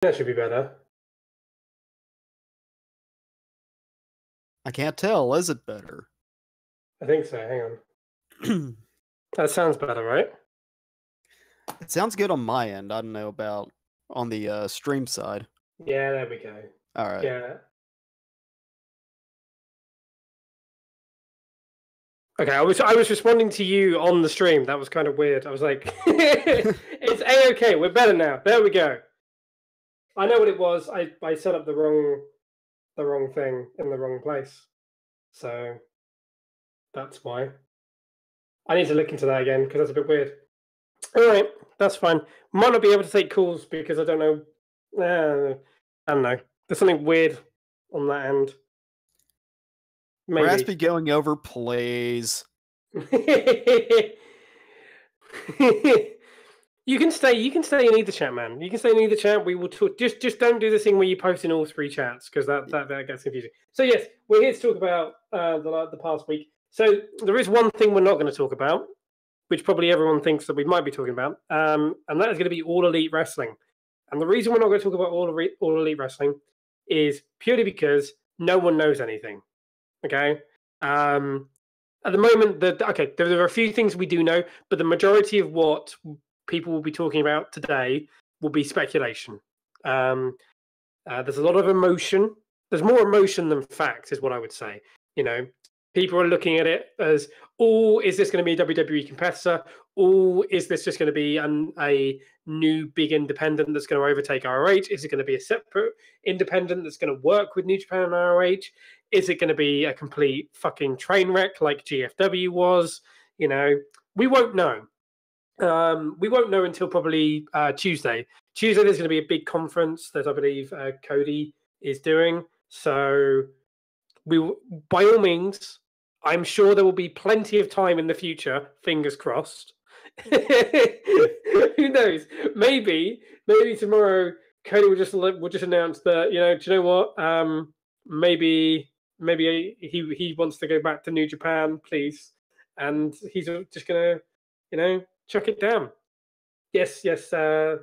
That should be better. I can't tell. Is it better? I think so. Hang on. That sounds better, right? It sounds good on my end. I don't know about on the stream side. Yeah, there we go. All right. Yeah. Okay, I was responding to you on the stream. That was kind of weird. I was like, "It's A-okay. We're better now. There we go." I know what it was. I set up the wrong thing in the wrong place, so that's why. I need to look into that again because that's a bit weird. All right, that's fine. Might not be able to take calls because I don't know. I don't know. There's something weird on that end. Maybe. Raspy going over plays. You can stay in either chat, man. You can stay in either chat. We will talk. Just don't do the thing where you post in all three chats because that gets confusing. So yes, we're here to talk about the past week. So there is one thing we're not going to talk about, which probably everyone thinks that we might be talking about, and that is going to be All Elite Wrestling. And the reason we're not going to talk about All Elite Wrestling is purely because no one knows anything. Okay. At the moment, there are a few things we do know, but the majority of what people will be talking about today will be speculation. There's a lot of emotion. There's more emotion than facts, is what I would say. You know, people are looking at it as, oh, is this going to be a WWE competitor? Or is this just going to be a new big independent that's going to overtake ROH? Is it going to be a separate independent that's going to work with New Japan and ROH? Is it going to be a complete fucking train wreck like GFW was? You know, we won't know. We won't know until probably Tuesday. Tuesday, there's going to be a big conference that I believe Cody is doing. So by all means, I'm sure there will be plenty of time in the future. Fingers crossed. Who knows? Maybe tomorrow Cody will just announce that, do you know what? Maybe he wants to go back to New Japan, please, and he's just gonna, chuck it down. Yes. GFW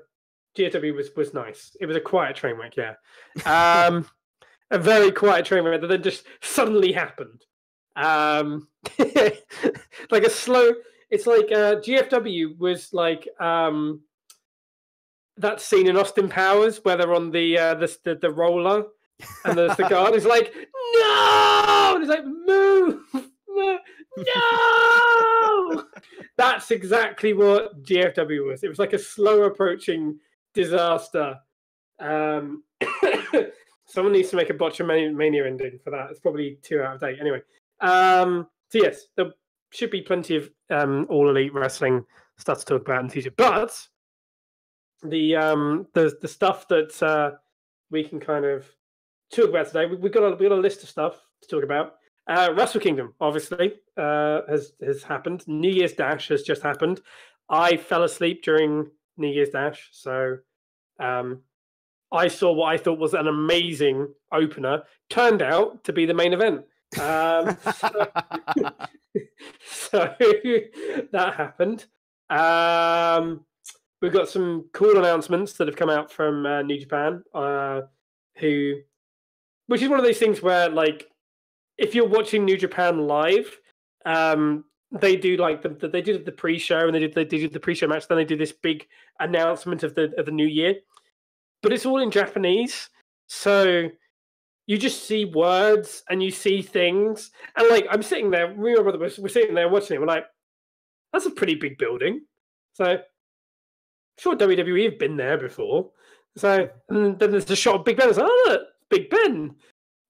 was nice. It was a quiet train wreck, yeah. A very quiet train wreck that then just suddenly happened. Like a slow. It's like GFW was like that scene in Austin Powers where they're on the roller and there's the guard is like, no, and it's like, move, no. That's exactly what GFW was. It was like a slow approaching disaster. Someone needs to make a Botchamania ending for that. It's probably 2 out of date. Anyway, so yes, there should be plenty of All Elite Wrestling stuff to talk about in the future. But the stuff that we can kind of talk about today, we've got a list of stuff to talk about. Wrestle Kingdom, obviously, has happened. New Year's Dash has just happened. I fell asleep during New Year's Dash, so I saw what I thought was an amazing opener. Turned out to be the main event. So that happened. We've got some cool announcements that have come out from New Japan, which is one of those things where, like, if you're watching New Japan live, they do like they do the pre-show and they do the pre-show match. Then they do this big announcement of the new year, but it's all in Japanese, so you just see words and you see things. And like, I'm sitting there, me and my brother, we're sitting there watching it. We're like, that's a pretty big building. So I'm sure WWE have been there before. So and then there's a shot of Big Ben. It's like, oh look, Big Ben.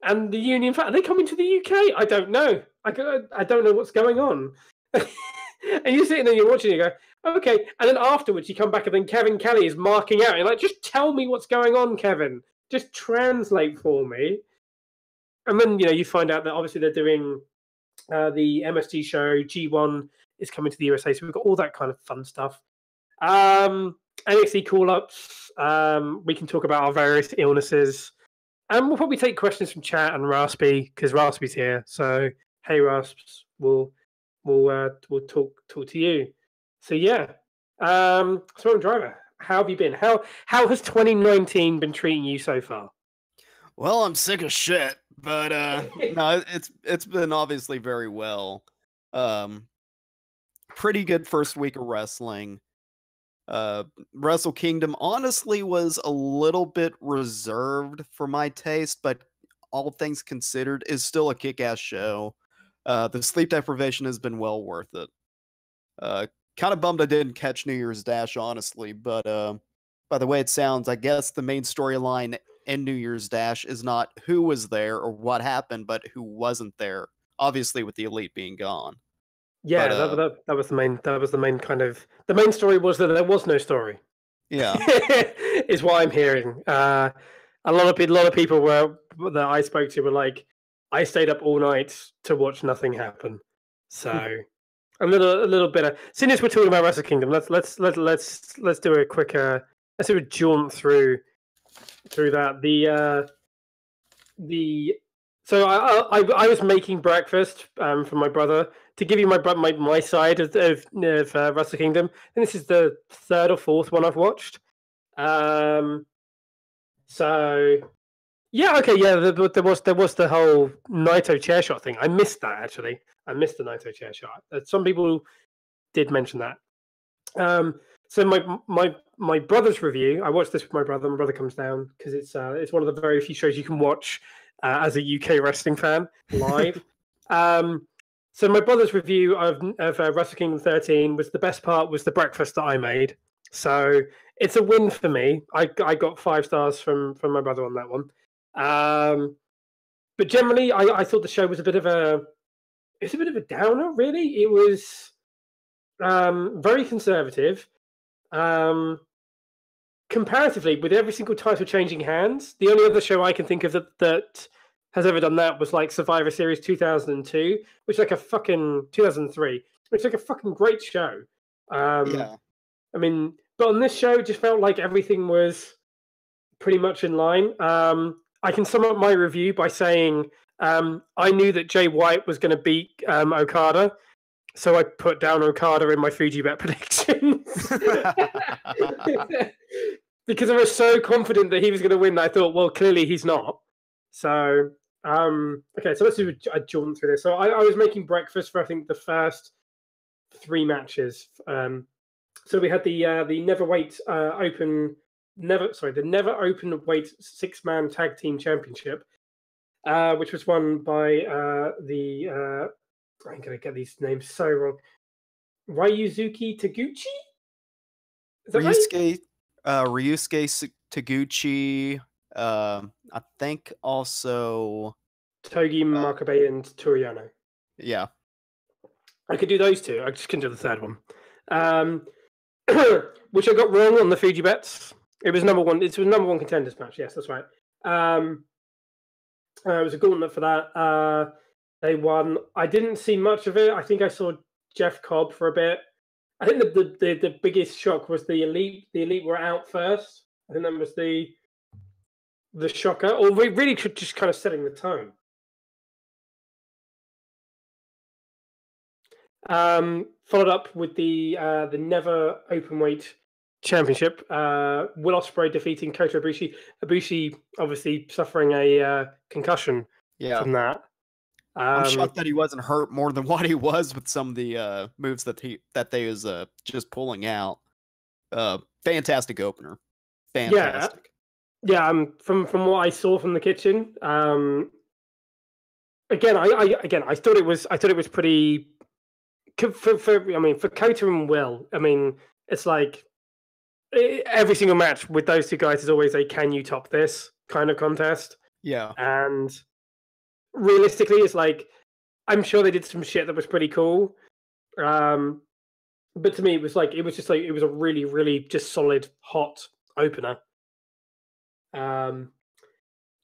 And the Union are they coming to the UK? I don't know. I don't know what's going on. And you're sitting there, you're watching, you go, okay. And then afterwards, you come back, and then Kevin Kelly is marking out. You're like, just tell me what's going on, Kevin. Just translate for me. And then, you find out that obviously they're doing the MSG show. G1 is coming to the USA. So we've got all that kind of fun stuff. NXT call-ups. We can talk about our various illnesses. And we'll probably take questions from chat and Raspy, because Raspy's here. So, hey, Rasps, we'll talk to you. So, yeah. Samoan Driver, How have you been? How has 2019 been treating you so far? Well, I'm sick of shit, but no, it's been obviously very well. Pretty good first week of wrestling. Wrestle Kingdom honestly was a little bit reserved for my taste, but all things considered, is still a kick-ass show. The sleep deprivation has been well worth it. Kind of bummed I didn't catch New Year's Dash, honestly, but by the way it sounds, I guess the main storyline in New Year's Dash is not who was there or what happened, but who wasn't there. Obviously, with the Elite being gone. Yeah, that was the main kind of the main story was that there was no story. Yeah, is what I'm hearing. A lot of people that I spoke to were like, I stayed up all night to watch nothing happen. So a little bit of, since we're talking about Wrestle Kingdom, let's do a quick let's do a jaunt through that. So I was making breakfast for my brother to give you my side of Wrestle Kingdom, and this is the third or fourth one I've watched. So yeah, okay, yeah. There was the whole Naito chair shot thing. I missed that actually. I missed the Naito chair shot. Some people did mention that. So my brother's review. I watched this with my brother. My brother comes down because it's one of the very few shows you can watch as a UK wrestling fan live. So my brother's review of Wrestle Kingdom 13 was the best part was the breakfast that I made. So it's a win for me. I got 5 stars from my brother on that one. But generally, I thought the show was a bit of a downer. Really, it was very conservative. Comparatively, with every single title changing hands, the only other show I can think of that has ever done that was like Survivor Series 2002, which is like a fucking 2003, which is like a fucking great show. yeah. I mean, but on this show, it just felt like everything was pretty much in line. I can sum up my review by saying I knew that Jay White was going to beat Okada, so I put down Okada in my Fuji bet predictions. Because I was so confident that he was going to win, I thought, well, clearly he's not. So, okay, so let's do a jaunt through this. So I was making breakfast for, I think, the first 3 matches. So we had the never open weight 6-man tag team championship, which was won by I'm going to get these names so wrong. Ryuzuki Taguchi? Is that Ryusuke, Ryusuke Taguchi. I think also Togi Makabe and Toriano. Yeah. I could do those 2. I just couldn't do the third one. Which I got wrong on the Fuji bets. It was number 1. It was number 1 contenders match. Yes, that's right. It was a gauntlet for that. They won. I didn't see much of it. I think I saw Jeff Cobb for a bit. I think the biggest shock was the Elite. The Elite were out first. I think that was the shocker, or really just kind of setting the tone. Followed up with the Never Openweight Championship. Will Ospreay defeating Kota Ibushi. Ibushi obviously suffering a concussion from that. I'm shocked that he wasn't hurt more than what he was with some of the moves that they was just pulling out. Fantastic opener. Fantastic. Yeah. From what I saw from the kitchen, again, I thought it was pretty. For Kota and Will, I mean, it's like every single match with those 2 guys is always a "can you top this" kind of contest. Yeah, and realistically, it's like I'm sure they did some shit that was pretty cool, but to me, it was a really, really just solid hot opener.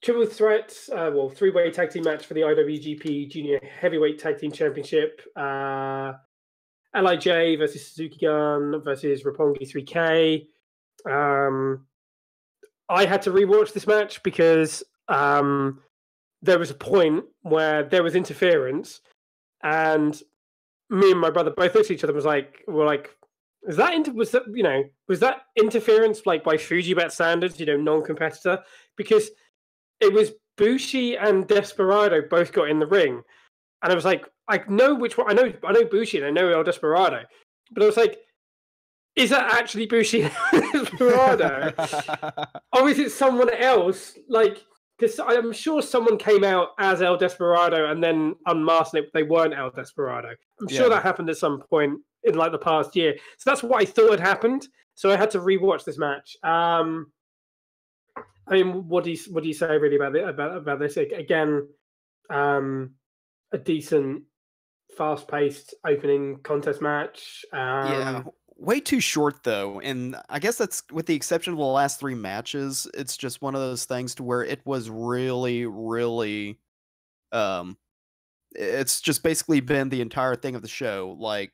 Triple threat, 3-way tag team match for the IWGP Junior Heavyweight Tag Team Championship. LIJ versus Suzuki Gun versus Roppongi 3K. I had to rewatch this match because there was a point where there was interference, and me and my brother both looked at each other and were like, Was that interference like by Fujibet standards, non-competitor? Because it was Bushi and Desperado both got in the ring, and I was like, I know which one. I know Bushi and I know El Desperado, but I was like, is that actually Bushi and Desperado? Or is it someone else? Like, because I'm sure someone came out as El Desperado and then unmasked it. They weren't El Desperado. I'm sure that happened at some point in like the past year. So that's what I thought had happened. So I had to rewatch this match. I mean, what do you say really about this? Again, a decent, fast-paced opening contest match. Yeah, way too short though, and I guess that's with the exception of the last 3 matches. It's just one of those things to where it was really, really, it's just basically been the entire thing of the show. Like,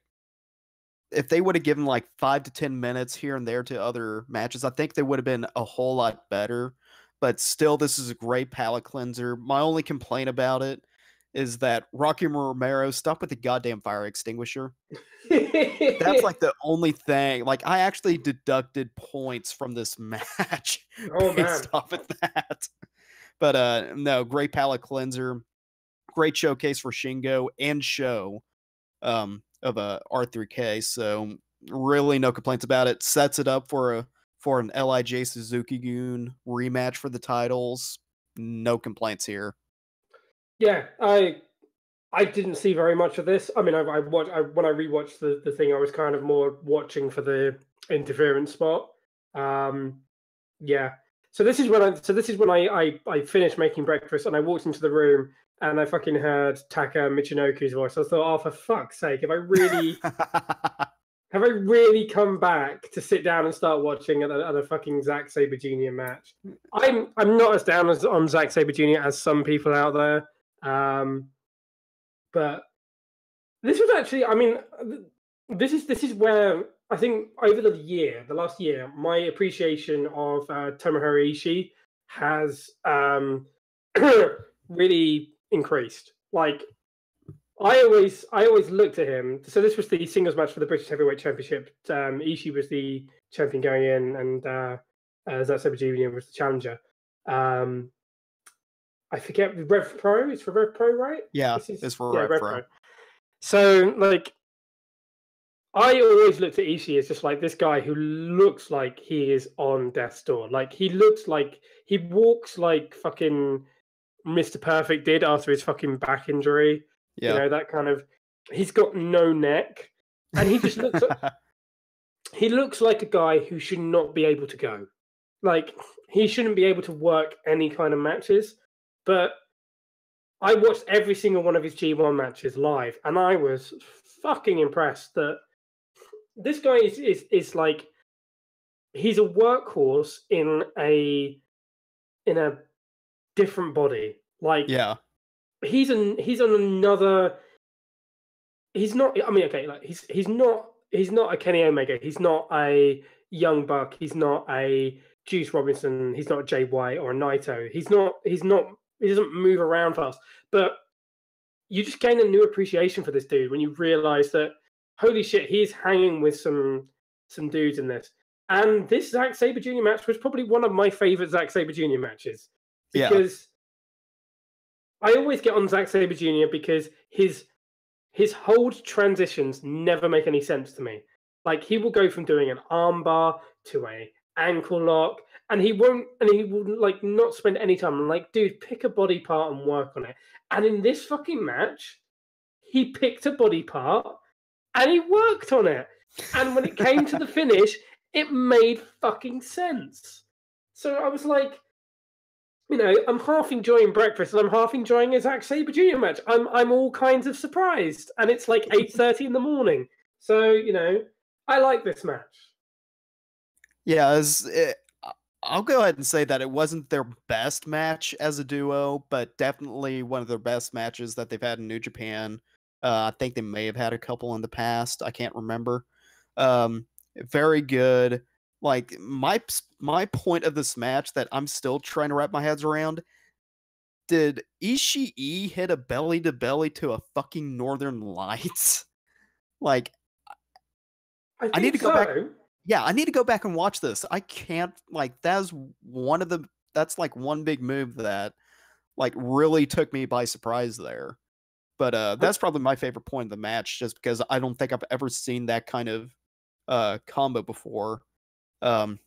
if they would have given like 5 to 10 minutes here and there to other matches, I think they would have been a whole lot better. But still, this is a great palate cleanser. My only complaint about it is that Rocky Romero, stop with the goddamn fire extinguisher. That's like the only thing. Like, I actually deducted points from this match based off of that. But no, great palate cleanser, great showcase for Shingo and Show of R3K. So really no complaints about it. Sets it up for an LIJ Suzuki-gun rematch for the titles. No complaints here. Yeah, I didn't see very much of this. I mean, when I rewatched the thing, I was kind of more watching for the interference spot. Yeah. So this is when I finished making breakfast and I walked into the room and I fucking heard Taka Michinoku's voice. I thought, oh, for fuck's sake, have I really come back to sit down and start watching a fucking Zack Sabre Jr. match? I'm not as down on Zack Sabre Jr. as some people out there. But this was actually, I mean, this is where I think over the last year, my appreciation of Tomohiro Ishii has really increased. Like, I always looked at him. So this was the singles match for the British Heavyweight Championship. Ishii was the champion going in, and Zack Sabre Jr. was the challenger. I forget, Rev Pro. It's for Rev Pro, right? Yeah, it's for Rev Pro. So, like, I always looked at Ishii as just like this guy who looks like he is on death's door. Like, he walks like fucking Mr. Perfect did after his fucking back injury. Yeah. You know, that kind of, he's got no neck. And he just looks he looks like a guy who should not be able to go. Like, he shouldn't be able to work any kind of matches. But I watched every single one of his G1 matches live, and I was fucking impressed that this guy is like, he's a workhorse in a different body. Like, yeah, he's on another. He's not. I mean, okay, like he's not a Kenny Omega. He's not a Young Buck. He's not a Juice Robinson. He's not a Jay White or a Naito. He's not. He doesn't move around fast, but you just gain a new appreciation for this dude when you realize that, holy shit, he's hanging with some dudes in this. And this Zack Sabre Jr. match was probably one of my favorite Zack Sabre Jr. matches, because I always get on Zack Sabre Jr. because his hold transitions never make any sense to me. Like, he will go from doing an armbar to a ankle lock, and he will like not spend any time. I'm like, dude, pick a body part and work on it. And in this fucking match, he picked a body part and he worked on it. And when it came to the finish, it made fucking sense. So I was like, you know, I'm half enjoying breakfast and I'm half enjoying a Zack Sabre Jr. match. I'm all kinds of surprised, and it's like 8:30 in the morning. So, you know, I like this match. Yeah, I'll go ahead and say that it wasn't their best match as a duo, but definitely one of their best matches that they've had in New Japan. I think they may have had a couple in the past. I can't remember. Very good. Like, my point of this match that I'm still trying to wrap my heads around, did Ishii hit a belly-to-belly to a fucking Northern Lights? Like, I need think to go back. so. Yeah, I need to go back and watch this. I can't, like, that's like one big move that like really took me by surprise there. But that's probably my favorite point of the match, just because I don't think I've ever seen that kind of combo before. If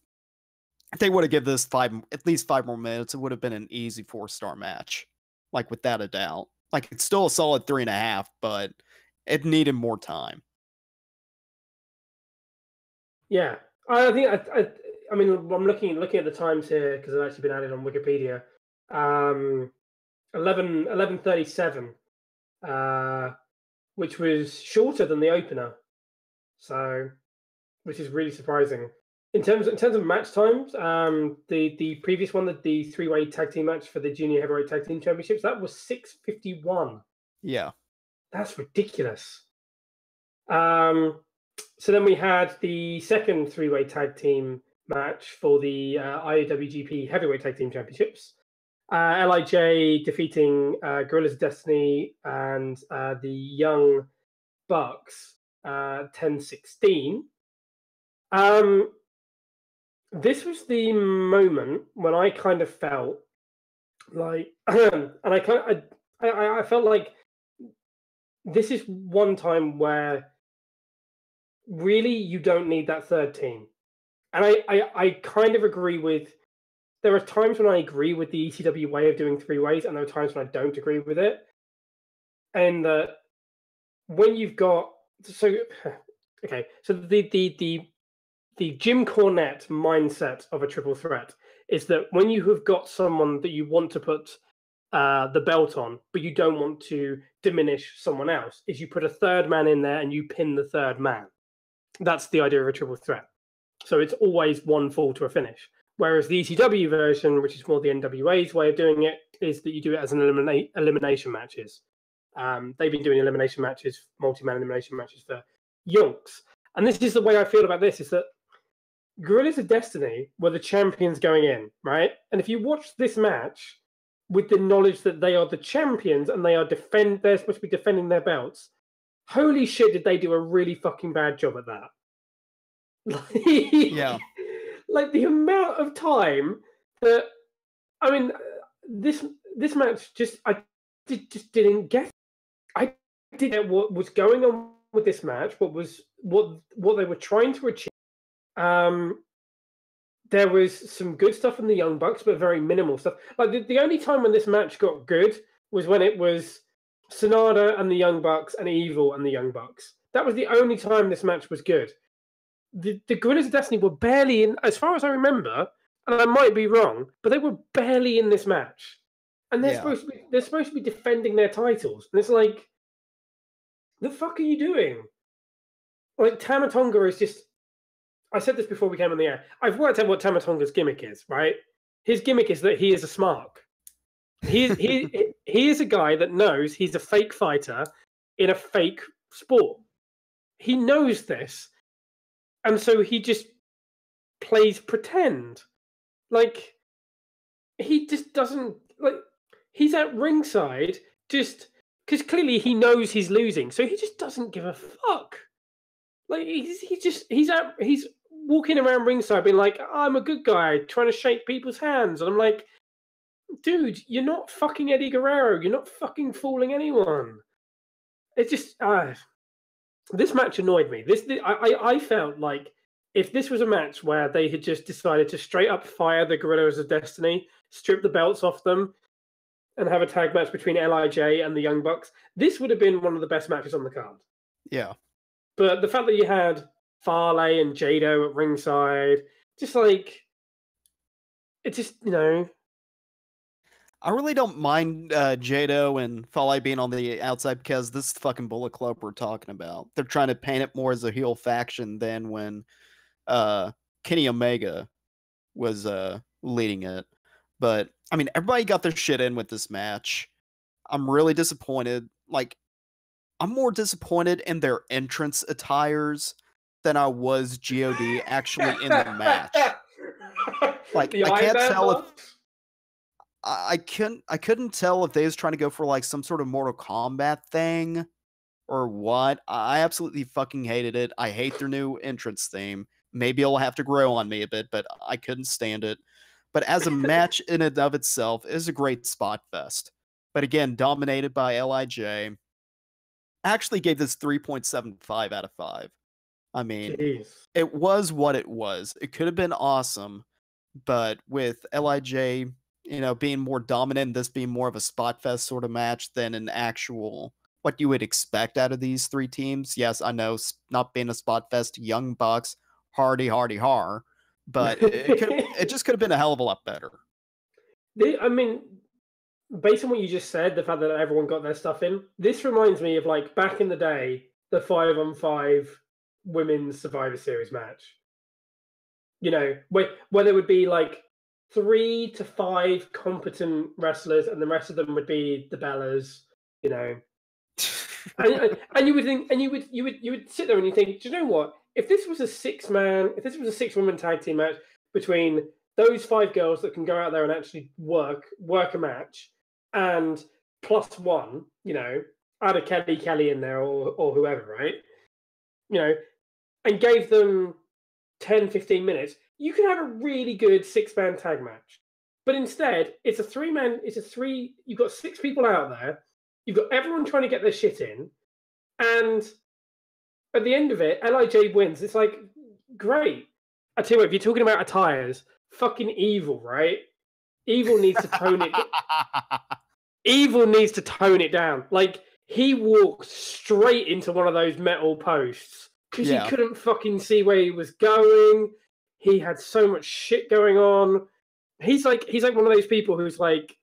they would have given this at least 5 more minutes, it would have been an easy 4-star match, like without a doubt. Like, it's still a solid 3.5, but it needed more time. Yeah, I think I mean, I'm looking at the times here because I've actually been added on Wikipedia. 11:37, which was shorter than the opener, so which is really surprising. In terms of match times, the previous one, the 3-way tag team match for the junior heavyweight tag team championships, that was 6:51. Yeah. That's ridiculous. So then we had the second 3-way tag team match for the IWGP Heavyweight Tag Team Championships. LIJ defeating Gorillas of Destiny and the Young Bucks 10-16. This was the moment when I kind of felt like, and I felt like this is one time where really you don't need that third team. And I kind of agree with, there are times when I agree with the ECW way of doing 3-ways, and there are times when I don't agree with it. And when you've got, so okay, so the Jim Cornette mindset of a triple threat is that when you have got someone that you want to put the belt on, but you don't want to diminish someone else, is you put a third man in there and you pin the third man. That's the idea of a triple threat. So it's always one fall to a finish. Whereas the ECW version, which is more the NWA's way of doing it, is that you do it as an elimination matches. They've been doing elimination matches, multi-man elimination matches for yonks. And this is the way I feel about this, is that Gorillas of Destiny were the champions going in, right? And if you watch this match with the knowledge that they are the champions and they're supposed to be defending their belts, holy shit, did they do a really fucking bad job at that. Yeah. Like the amount of time that, I mean, this match I just didn't get. I didn't get what was going on with this match. What they were trying to achieve. There was some good stuff from the Young Bucks, but very minimal stuff. Like the only time when this match got good was when it was Sonata and the Young Bucks and Evil and the Young Bucks. That was the only time this match was good. The Gorillas of Destiny were barely in, as far as I remember, and I might be wrong, but they were barely in this match. And they're supposed to be defending their titles. And it's like, the fuck are you doing? Like, Tama Tonga is just, I said this before we came on the air. I've worked out what Tama Tonga's gimmick is, right? His gimmick is that he is a smark. He is a guy that knows he's a fake fighter in a fake sport. He knows this. And so he just plays pretend. Like, he just doesn't, like, he's at ringside just because clearly he knows he's losing. So he just doesn't give a fuck. Like, he's walking around ringside being like, I'm a good guy, trying to shake people's hands. And I'm like, dude, you're not fucking Eddie Guerrero. You're not fucking fooling anyone. It's just, this match annoyed me. I felt like if this was a match where they had just decided to straight up fire the Gorillas of Destiny, strip the belts off them, and have a tag match between LIJ and the Young Bucks, this would have been one of the best matches on the card. Yeah. But the fact that you had Farley and Jado at ringside, just like, it just, you know. I really don't mind Jado and Farley being on the outside because this is the fucking Bullet Club we're talking about. They're trying to paint it more as a heel faction than when Kenny Omega was leading it. But, I mean, everybody got their shit in with this match. I'm really disappointed. Like, I'm more disappointed in their entrance attires than I was GOD actually in the match. Like, I can't tell if I couldn't tell if they was trying to go for like some sort of Mortal Kombat thing or what. I absolutely fucking hated it. I hate their new entrance theme. Maybe it'll have to grow on me a bit, but I couldn't stand it. But as a match in and of itself, it is a great spot fest. But again, dominated by LIJ. I actually gave this 3.75 out of 5. I mean, Jeez. it was what it was. It could have been awesome, but with LIJ, being more dominant, this being more of a spot fest sort of match than an actual what you would expect out of these three teams. Yes, I know, not being a spot fest, Young Bucks, hardy har, but it just could have been a hell of a lot better. I mean, based on what you just said, the fact that everyone got their stuff in, this reminds me of like back in the day, the 5-on-5 women's Survivor Series match. Where there would be like 3 to 5 competent wrestlers, and the rest of them would be the Bellas. And you would think, and you would sit there and you think, do you know what? If this was a 6-woman tag team match between those 5 girls that can go out there and actually work a match, and plus one, add a Kelly in there or whoever, right? And gave them 10, 15 minutes, you can have a really good 6-man tag match. But instead, it's a 3-man, you've got 6 people out there, you've got everyone trying to get their shit in, and at the end of it, LIJ wins. It's like, great. I tell you what, if you're talking about attires, fucking Evil, right? Evil needs to tone it. Evil needs to tone it down. Like, he walked straight into one of those metal posts because he couldn't fucking see where he was going. He had so much shit going on. He's like one of those people who's like,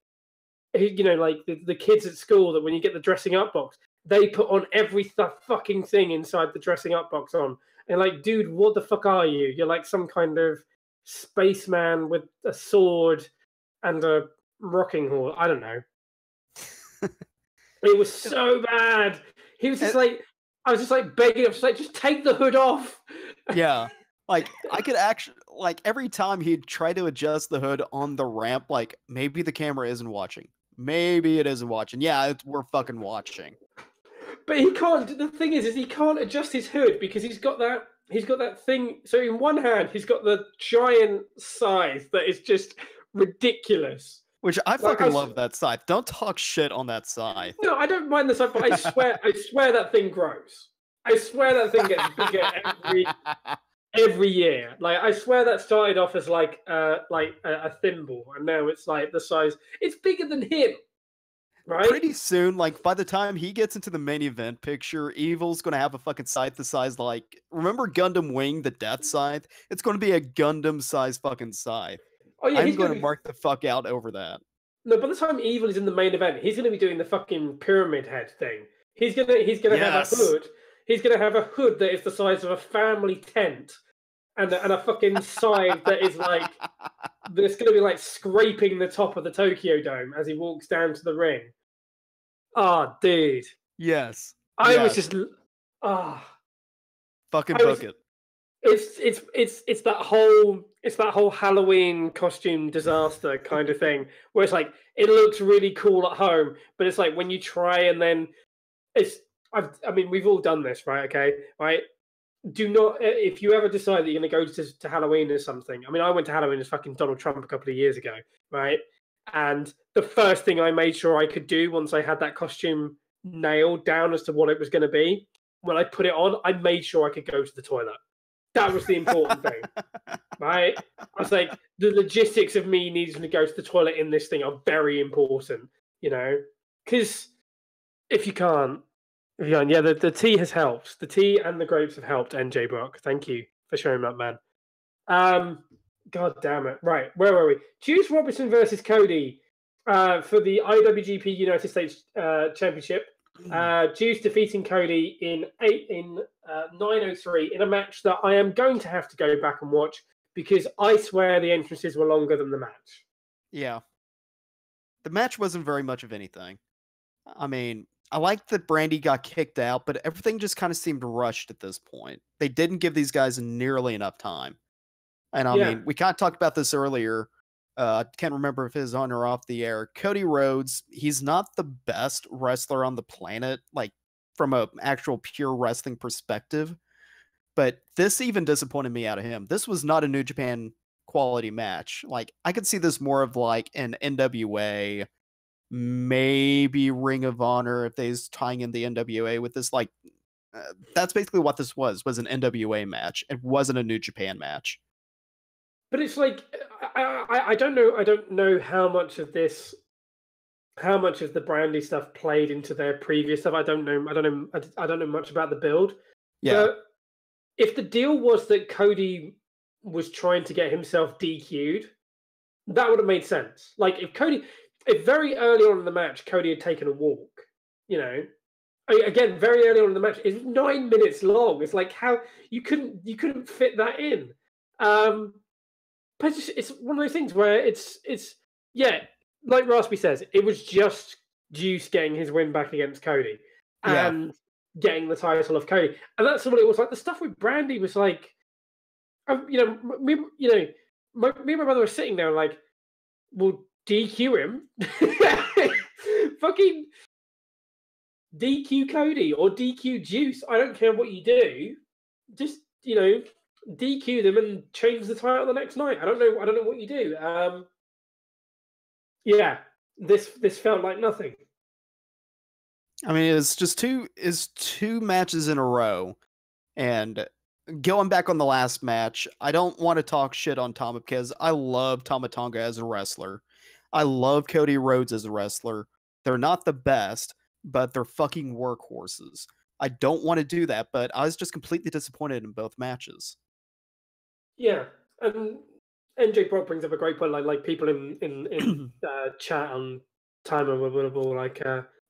like the kids at school that when you get the dressing up box, they put on every fucking thing inside the dressing up box on. And like, dude, what the fuck are you? You're like some kind of spaceman with a sword and a rocking horse. I don't know. It was so bad. He was just like, I was just like begging him, just take the hood off. Yeah. Like, I could actually, like, every time he'd try to adjust the hood on the ramp, like, maybe the camera isn't watching. Maybe it isn't watching. Yeah, we're fucking watching. But he can't. The thing is he can't adjust his hood because he's got that thing. So in one hand, he's got the giant scythe that is just ridiculous. Which I fucking love that scythe. Don't talk shit on that scythe. No, I don't mind the scythe, but I swear that thing grows. I swear that thing gets bigger every year. Like, I swear that started off as like a thimble, and now it's like the size. It's bigger than him, right? Pretty soon, like by the time he gets into the main event picture, Evil's gonna have a fucking scythe the size like, remember Gundam Wing, the Death Scythe? It's gonna be a Gundam size fucking scythe. Oh yeah, I'm going to mark the fuck out over that. No, by the time Evil is in the main event, he's going to be doing the fucking pyramid head thing. He's gonna have a hood. He's going to have a hood that is the size of a family tent, and a fucking scythe that is like, that's going to be like scraping the top of the Tokyo Dome as he walks down to the ring. Oh, dude. Yes. I was just fucking book it. It's that whole Halloween costume disaster kind of thing where it's like, it looks really cool at home, but it's like when you try and then I mean, we've all done this, right? Okay, right. Do not, if you ever decide that you're going to go to Halloween or something. I mean, I went to Halloween as fucking Donald Trump a couple of years ago, right? And the first thing I made sure I could do once I had that costume nailed down as to what it was going to be, when I put it on, I made sure I could go to the toilet. That was the important thing, right? I was like, the logistics of me needing to go to the toilet in this thing are very important, because if you can't, yeah, the tea has helped. The tea and the grapes have helped, NJ Brock. Thank you for showing up, man. God damn it. Right, where were we? Juice Robinson versus Cody for the IWGP United States Championship. Juice defeating Cody in 9:03 in a match that I am going to have to go back and watch because I swear the entrances were longer than the match. Yeah. The match wasn't very much of anything. I mean, I liked that Brandy got kicked out, but everything just kind of seemed rushed at this point. They didn't give these guys nearly enough time. And I mean, we kind of talked about this earlier. I can't remember if it was on or off the air. Cody Rhodes, he's not the best wrestler on the planet. Like, from a actual pure wrestling perspective. But this even disappointed me out of him. This was not a New Japan quality match. Like, I could see this more of like an NWA, maybe Ring of Honor if they's tying in the NWA with this. Like, that's basically what this was an NWA match. It wasn't a New Japan match. But it's like I don't know how much of this, how much of the Brandy stuff played into their previous stuff. I don't know much about the build. Yeah. But if the deal was that Cody was trying to get himself DQ'd, that would have made sense. Like if very early on in the match, Cody had taken a walk, again, very early on in the match, it's 9 minutes long. It's like how you couldn't fit that in. But it's one of those things where it's like Raspy says, it was just Juice getting his win back against Cody and getting the title of Cody, and that's what it was like. The stuff with Brandy was like, me and my brother were sitting there like, we'll DQ him, fucking DQ Cody or DQ Juice. I don't care what you do, just DQ them and change the title the next night. I don't know what you do. This felt like nothing. I mean, it's just two matches in a row, and going back on the last match, I don't want to talk shit on Tama because I love Tama Tonga as a wrestler. I love Cody Rhodes as a wrestler. They're not the best, but they're fucking workhorses. I don't want to do that, but I was just completely disappointed in both matches. Yeah, and NJ Brock brings up a great point. Like people in chat on Timer were like,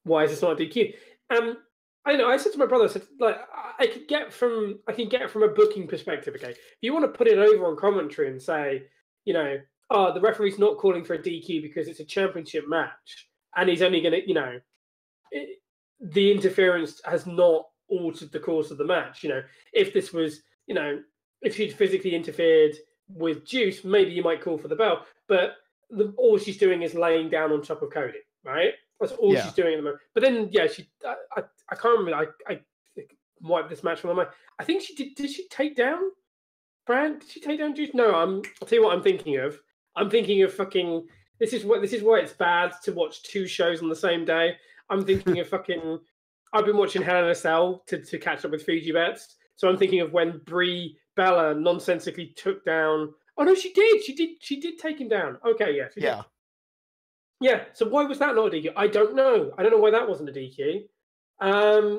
why is this not a DQ? I know. I said to my brother, I said, like, I can get it from a booking perspective. Okay, if you want to put it over on commentary and say, the referee's not calling for a DQ because it's a championship match, and he's only going to, the interference has not altered the course of the match. If this was, if she'd physically interfered with Juice, maybe you might call for the bell. But all she's doing is laying down on top of Cody, right? That's all she's doing at the moment. But then, I can't remember. I wiped this match from my mind. I think she did. Did she take down Brand? Did she take down Juice? No. I'll tell you what I'm thinking of. I'm thinking of fucking. This is why it's bad to watch two shows on the same day. I'm thinking of fucking. I've been watching Hell in a Cell to catch up with Fuji Bets. So I'm thinking of when Brie Bella nonsensically took down. Oh no, she did. She did take him down. Okay, yeah. She did. Yeah. So why was that not a DQ? I don't know. I don't know why that wasn't a DQ.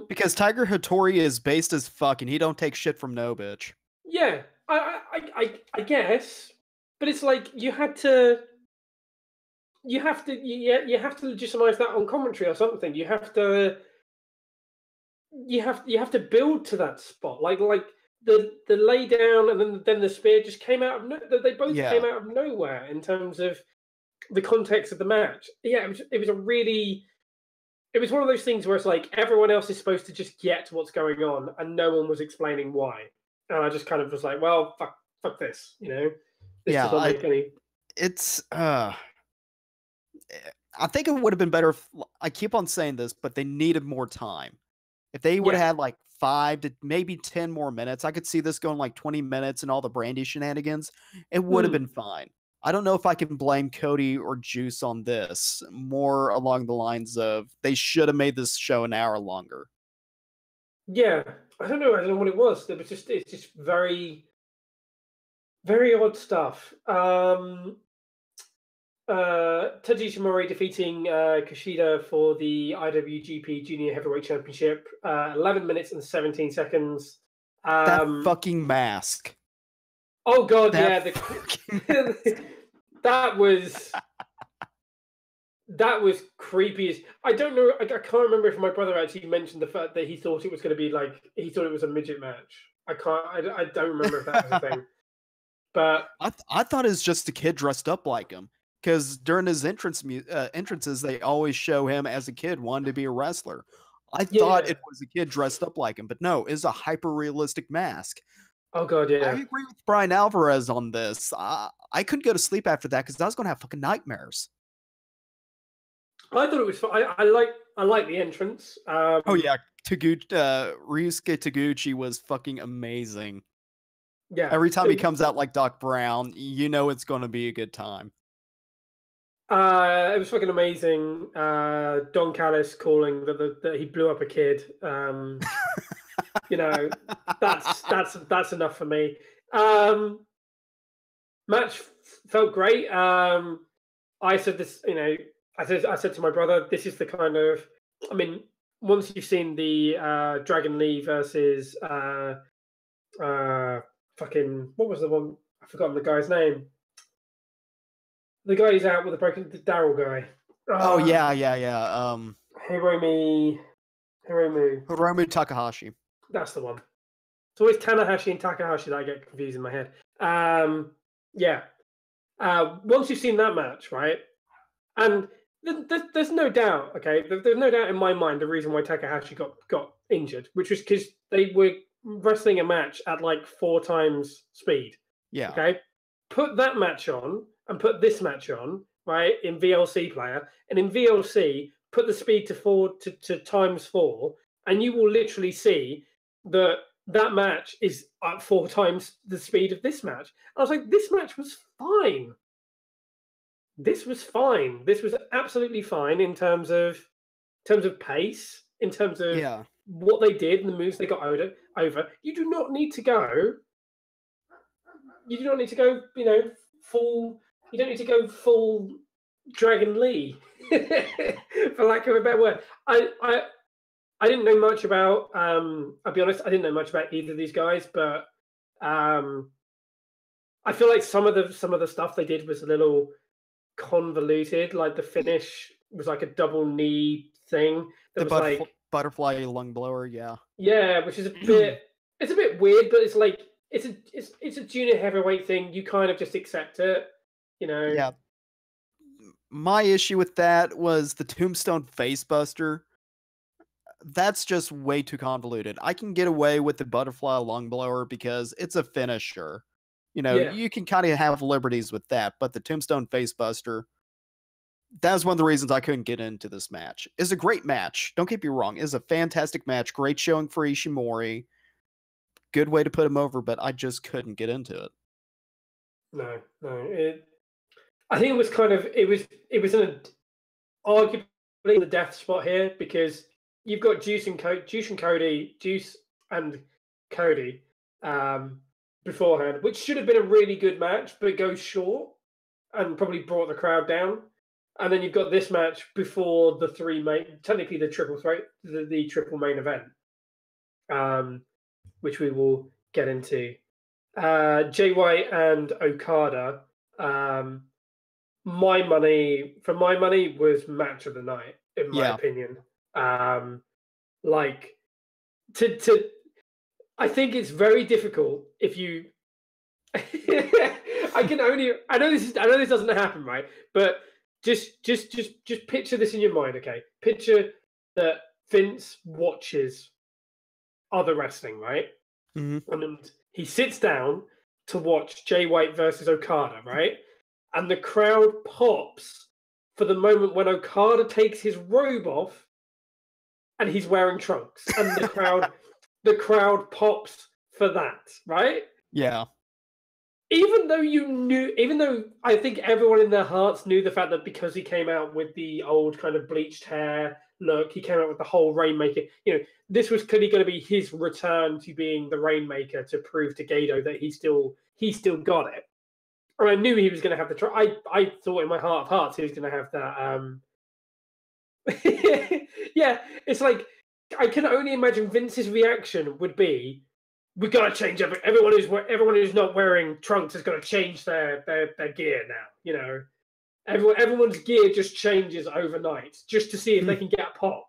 Because Tiger Hattori is based as fuck, and he don't take shit from no bitch. Yeah, I guess, but it's like you have to legitimize that on commentary or something. You have to build to that spot, like the lay down and then the spear just came out of they both came out of nowhere in terms of the context of the match. Yeah, it was one of those things where it's like everyone else is supposed to just get to what's going on and no one was explaining why, and I just kind of was like, well, fuck this, This doesn't make any. It's I think it would have been better if, I keep on saying this, but they needed more time. If they would have had like 5 to maybe 10 more minutes, I could see this going like 20 minutes and all the Brandy shenanigans. It would have been fine. I don't know if I can blame Cody or Juice on this. More along the lines of they should have made this show an hour longer. Yeah, I don't know what it was. It's just very, very odd stuff. Taji Ishimori defeating Kushida for the IWGP Junior Heavyweight Championship. 11 minutes and 17 seconds. That fucking mask. Oh god, that was creepy. I don't know. I can't remember if my brother actually mentioned the fact that he thought it was going to be like he thought it was a midget match. I don't remember if that was a thing. But I thought it was just a kid dressed up like him. Because during his entrances, they always show him as a kid wanting to be a wrestler. I thought it was a kid dressed up like him, but no, it's a hyper-realistic mask. Oh god, yeah. I agree with Brian Alvarez on this. I couldn't go to sleep after that because I was going to have fucking nightmares. I thought it was fun. I like the entrance. Oh yeah, Ryusuke Taguchi was fucking amazing. Yeah. Every time he comes out like Doc Brown, you know it's going to be a good time. It was fucking amazing. Don Callis calling that he blew up a kid. You know, that's enough for me. Match felt great. I said this, you know, I said to my brother, this is the kind of, I mean, once you've seen the Dragon Lee versus fucking, what was the one? I've forgotten the guy's name. The guy who's out with the Daryl guy. Oh yeah. Hiromu Takahashi. That's the one. It's always Tanahashi and Takahashi that I get confused in my head. Yeah. Once you've seen that match, right? And there's no doubt, okay? There's no doubt in my mind the reason why Takahashi got injured, which was because they were wrestling a match at like 4 times speed. Yeah. Okay? Put that match on and put this match on, right, in VLC player, and in VLC, put the speed to times 4, and you will literally see that match is at 4 times the speed of this match. I was like, this match was fine. This was fine. This was absolutely fine in terms of pace, in terms of what they did and the moves they got over. You do not need to go. You do not need to go. You know, full. You don't need to go full Dragon Lee, for lack of a better word. I didn't know much about. I'll be honest. I didn't know much about either of these guys, but I feel like some of the stuff they did was a little convoluted. Like the finish was like a double knee thing. That was like butterfly lung blower. Yeah, which is a bit. It's a bit weird, but it's like it's a junior heavyweight thing. You kind of just accept it, you know. Yeah. My issue with that was the Tombstone Facebuster. That's just way too convoluted. I can get away with the butterfly lung blower because it's a finisher. You know, you can kind of have liberties with that, but the Tombstone Facebuster, that was one of the reasons I couldn't get into this match. It's a great match. Don't get me wrong. It's a fantastic match. Great showing for Ishimori. Good way to put him over, but I just couldn't get into it. No. I think it was kind of, it was arguably the death spot here because you've got Juice and Cody beforehand, which should have been a really good match, but it goes short and probably brought the crowd down. And then you've got this match before the technically the triple main event, which we will get into. Jay White and Okada. My money was match of the night, in my opinion. Like I think it's very difficult if you. I know this doesn't happen, right? But just picture this in your mind, okay? Picture that Vince watches other wrestling, right? Mm-hmm. And he sits down to watch Jay White versus Okada, right? And the crowd pops for the moment when Okada takes his robe off and he's wearing trunks. And the crowd pops for that, right? Yeah. Even though I think everyone in their hearts knew the fact that because he came out with the old kind of bleached hair look, he came out with the whole Rainmaker, you know, this was clearly going to be his return to being the Rainmaker to prove to Gato that he still got it. And I knew he was going to have the. I thought in my heart of hearts he was going to have that. Yeah, it's like I can only imagine Vince's reaction would be, "We got to change everyone who's not wearing trunks is going to change their gear now." You know, everyone's gear just changes overnight just to see if they can get a pop.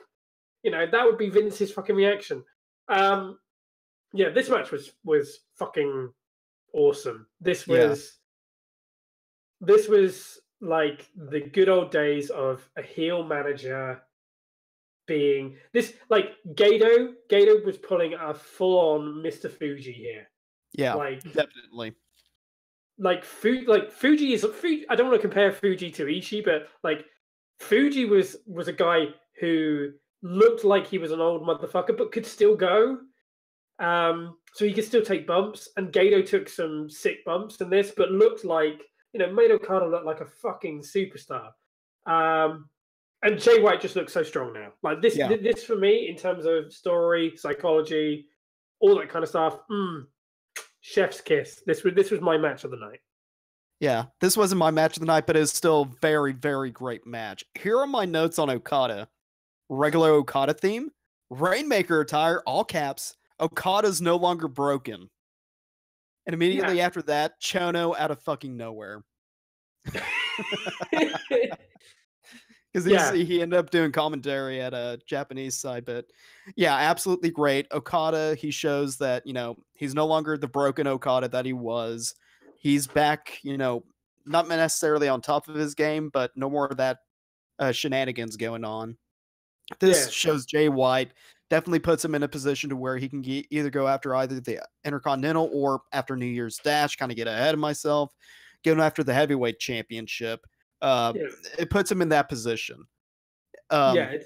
You know, that would be Vince's fucking reaction. Yeah, this match was fucking awesome. This was like the good old days of a heel manager being this, like Gato was pulling a full-on Mr. Fuji here. Yeah, like definitely. Fuji is Fuji. I don't want to compare Fuji to Ishii, but like Fuji was a guy who looked like he was an old motherfucker, but could still go. So he could still take bumps. And Gato took some sick bumps in this, but looked like, made Okada look like a fucking superstar. And Jay White just looks so strong now. Like this, this for me, in terms of story, psychology, all that kind of stuff. Chef's kiss. This was my match of the night. Yeah, this wasn't my match of the night, but it's still a very, very great match. Here are my notes on Okada. Regular Okada theme, Rainmaker attire, all caps. Okada's no longer broken. And immediately after that, Chono out of fucking nowhere. Because he ended up doing commentary at a Japanese side, but yeah, absolutely great. Okada, he shows that, he's no longer the broken Okada that he was. He's back, not necessarily on top of his game, but no more of that shenanigans going on. This shows Jay White, definitely puts him in a position to where he can either go after either the Intercontinental or after New Year's Dash, kind of get ahead of myself, going after the heavyweight championship. It puts him in that position. I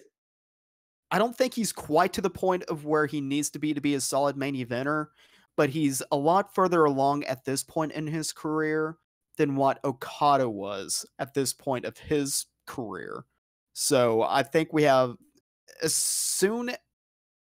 don't think he's quite to the point of where he needs to be a solid main eventer, but he's a lot further along at this point in his career than what Okada was at this point of his career. So I think we have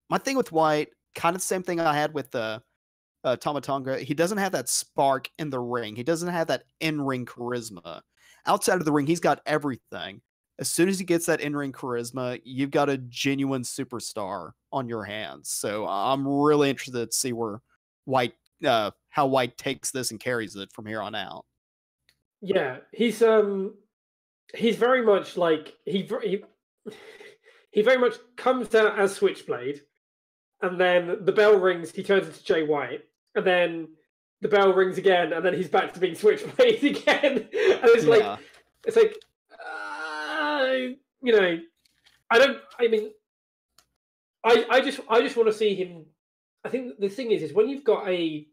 my thing with White, kind of the same thing I had with Tama Tonga. He doesn't have that spark in the ring. He doesn't have that in-ring charisma. Outside of the ring, he's got everything. As soon as he gets that in-ring charisma, you've got a genuine superstar on your hands. So I'm really interested to see where how White takes this and carries it from here on out. Yeah, he's very much like he very much comes out as Switchblade, and then the bell rings, he turns into Jay White, and then the bell rings again, and then he's back to being Switchblade again. And it's like, I just want to see him. I think the thing is when you've got a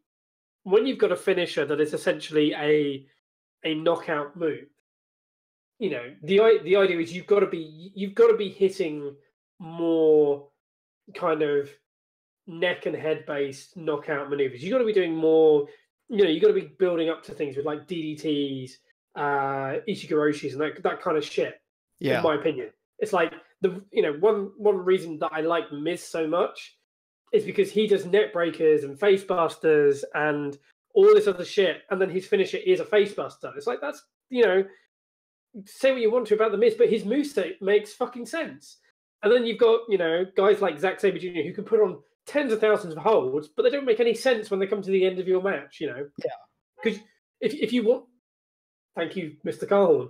finisher that is essentially a knockout move, the idea is you've got to be hitting more kind of neck and head based knockout maneuvers. You've got to be doing more. You've got to be building up to things with like DDTs, Ichigoroshis, and that kind of shit. Yeah. In my opinion, it's like one reason that I like Miz so much is because he does neck breakers and face busters and all this other shit, and then his finisher is a face buster. It's like that's say what you want to about the Miz, but his moveset makes fucking sense. And then you've got guys like Zack Sabre Jr. who can put on tens of thousands of holds, but they don't make any sense when they come to the end of your match. Yeah. Because if you want, thank you, Mr. Carlin.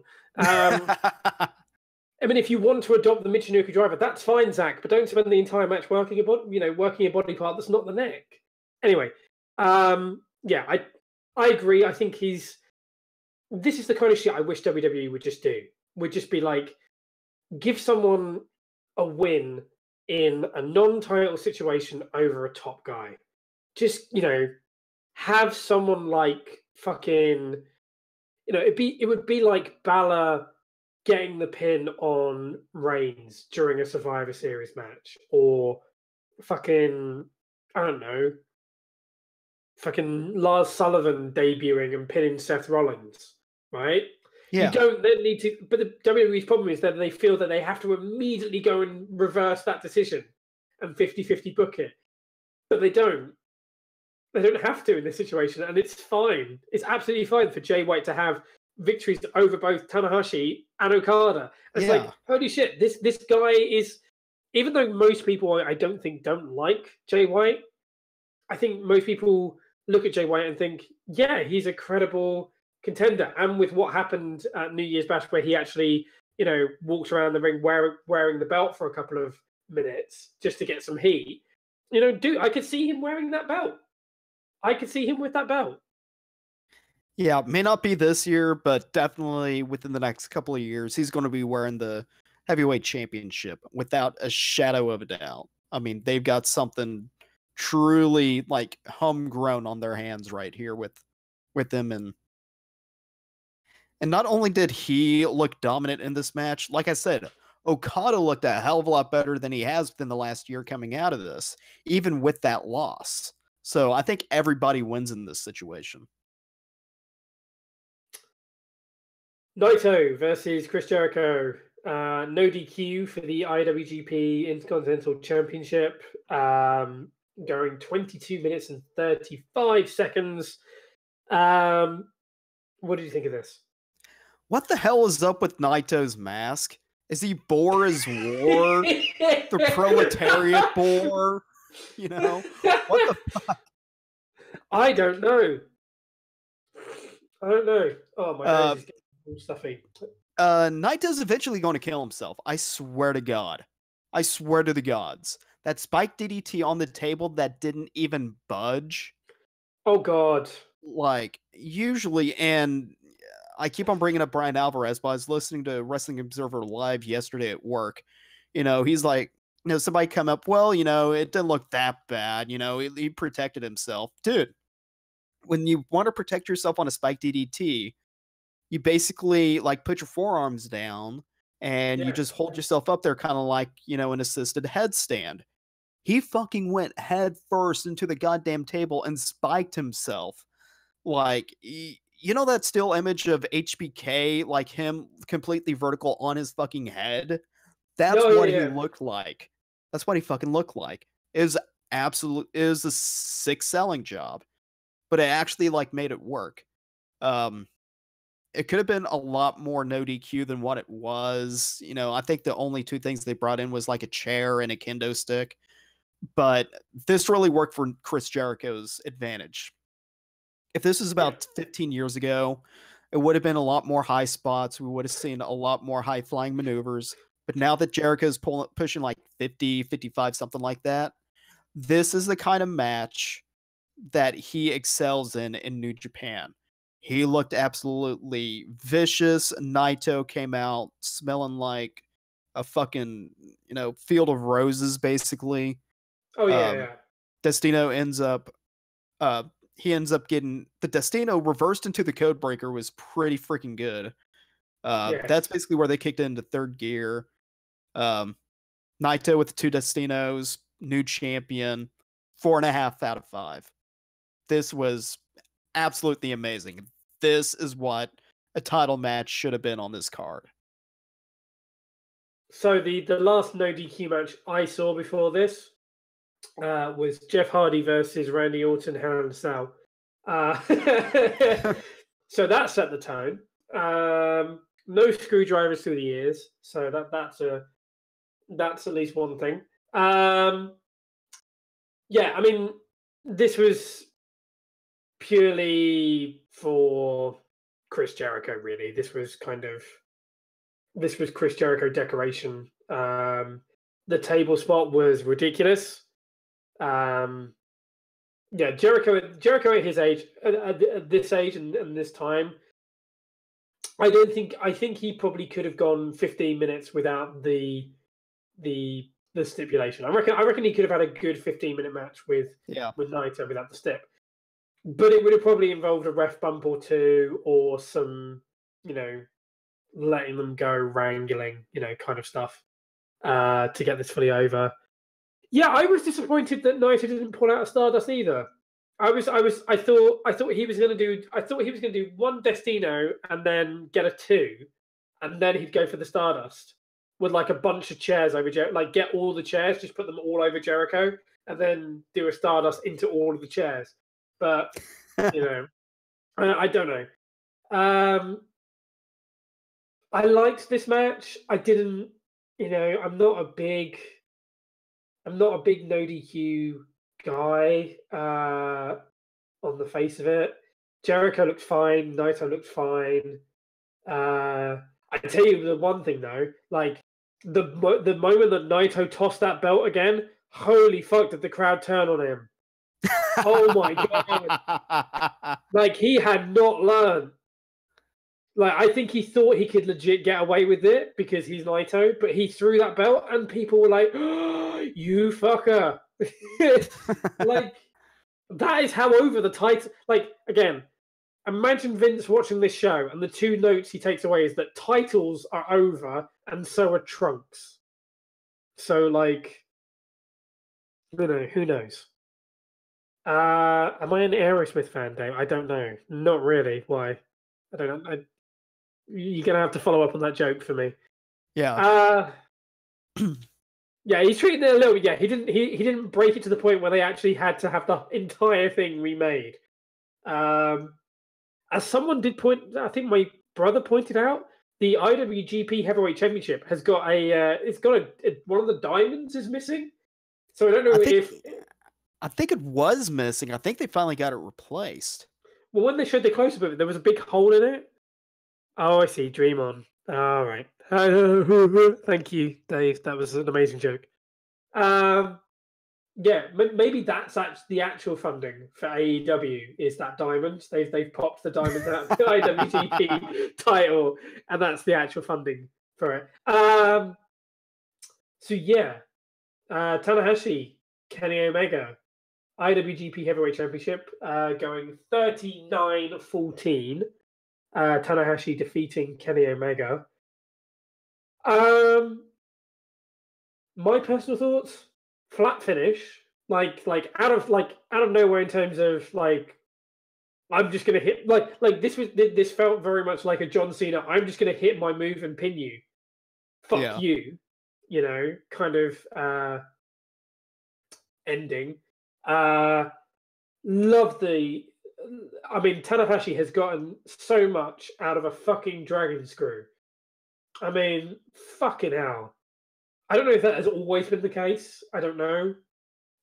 I mean, if you want to adopt the Michinoku driver, that's fine, Zach, but don't spend the entire match working a body part that's not the neck. Anyway, I agree. I think this is the kind of shit I wish WWE would just do. Would just be like, give someone a win in a non-title situation over a top guy. Just, have someone like fucking, it would be like Balor getting the pin on Reigns during a Survivor Series match, or fucking, I don't know, fucking Lars Sullivan debuting and pinning Seth Rollins, right? Yeah. You don't then need to, but the WWE's problem is that they feel that they have to immediately go and reverse that decision and 50-50 book it. But they don't. They don't have to in this situation, and it's fine. It's absolutely fine for Jay White to have victories over both Tanahashi and Okada. It's like, holy shit, this guy is, even though most people I don't think don't like Jay White, I think most people look at Jay White and think, yeah, he's a credible contender. And with what happened at New Year's Bash, where he actually, walked around the ring wearing the belt for a couple of minutes just to get some heat, I could see him wearing that belt. I could see him with that belt. Yeah, may not be this year, but definitely within the next couple of years, he's going to be wearing the heavyweight championship without a shadow of a doubt. I mean, they've got something truly like homegrown on their hands right here with him. And And not only did he look dominant in this match, like I said, Okada looked a hell of a lot better than he has within the last year coming out of this, even with that loss. So I think everybody wins in this situation. Naito versus Chris Jericho. No DQ for the IWGP Intercontinental Championship. Going 22 minutes and 35 seconds. What did you think of this? What the hell is up with Naito's mask? Is he Boris War? The proletariat Boar? You know? What the fuck? I don't know. Oh, my nose is getting stuffy. Naito's eventually going to kill himself. I swear to God. I swear to the gods. That spike DDT on the table that didn't even budge. Oh, God. Like, usually, and I keep on bringing up Brian Alvarez, but I was listening to Wrestling Observer Live yesterday at work. You know, he's like, you know, somebody come up, well, you know, it didn't look that bad. You know, he protected himself. Dude, when you want to protect yourself on a spike DDT, you basically, like, put your forearms down and you just hold yourself up there kind of like, you know, an assisted headstand. He fucking went head first into the goddamn table and spiked himself. Like, you know that still image of HBK, like him completely vertical on his fucking head? That's what he looked like. That's what he fucking looked like. It was a sick selling job, but it actually, like, made it work. It could have been a lot more no DQ than what it was. You know, I think the only two things they brought in was like a chair and a kendo stick. But this really worked for Chris Jericho's advantage. If this was about 15 years ago, it would have been a lot more high spots. We would have seen a lot more high flying maneuvers. But now that Jericho's pushing like 50, 55, something like that, this is the kind of match that he excels in New Japan. He looked absolutely vicious. Naito came out smelling like a fucking, you know, field of roses, basically. Oh, yeah. Destino ends up getting the Destino reversed into the code breaker was pretty freaking good. That's basically where they kicked into third gear. Naito with the two Destinos, new champion, 4.5 out of 5. This was absolutely amazing. This is what a title match should have been on this card. So the last no DQ match I saw before this was Jeff Hardy versus Randy Orton, Hell in a Cell. So that set the tone. No screwdrivers through the ears, so that's at least one thing. Yeah, I mean, this was purely for Chris Jericho, really. This was Chris Jericho decoration. The table spot was ridiculous. Yeah, Jericho at his age, at this age and this time, I think he probably could have gone 15 minutes without the stipulation. I reckon he could have had a good 15-minute match with Naito without the stip. But it would have probably involved a ref bump or two, or some, you know, letting them go, wrangling, you know, kind of stuff, to get this fully over. Yeah, I was disappointed that Naito didn't pull out a Stardust either. I thought he was going to do one Destino and then get a 2, and then he'd go for the Stardust with like a bunch of chairs over Jericho, like get all the chairs, just put them all over Jericho, and then do a Stardust into all of the chairs. But, you know, I don't know. I liked this match. I didn't, you know, I'm not a big no DQ guy on the face of it. Jericho looked fine. Naito looked fine. I tell you the one thing though, like the moment that Naito tossed that belt again, holy fuck, did the crowd turn on him? Oh my god! Like, he had not learned. Like, I think he thought he could legit get away with it because he's Naito, but he threw that belt and people were like, oh, "You fucker!" Like, that is how over the title. Like, again, imagine Vince watching this show, and the two notes he takes away is that titles are over, and so are trunks. So, like, who knows? Am I an Aerosmith fan, Dave? I don't know. Not really. Why? I don't know. You're gonna have to follow up on that joke for me. Yeah. Yeah, he's treating it a little. Yeah, he didn't break it to the point where they actually had to have the entire thing remade. As someone did point, I think my brother pointed out, the IWGP Heavyweight Championship has got it's got one of the diamonds is missing. So I don't know I think it was missing. I think they finally got it replaced. Well, when they showed the close-up of it, there was a big hole in it. Oh, I see. Dream on. All right. Thank you, Dave. That was an amazing joke. Yeah, maybe that's the actual funding for AEW is that diamond. They've popped the diamond out of the IWGP title, and that's the actual funding for it. So yeah, Tanahashi, Kenny Omega, IWGP Heavyweight Championship, going 39-14. Tanahashi defeating Kenny Omega. My personal thoughts: flat finish, like out of nowhere in terms of like, I'm just gonna hit like this felt very much like a John Cena. I'm just gonna hit my move and pin you. Fuck you, kind of ending. Love the. I mean, Tanahashi has gotten so much out of a fucking dragon screw. I mean, fucking hell. I don't know if that has always been the case. I don't know.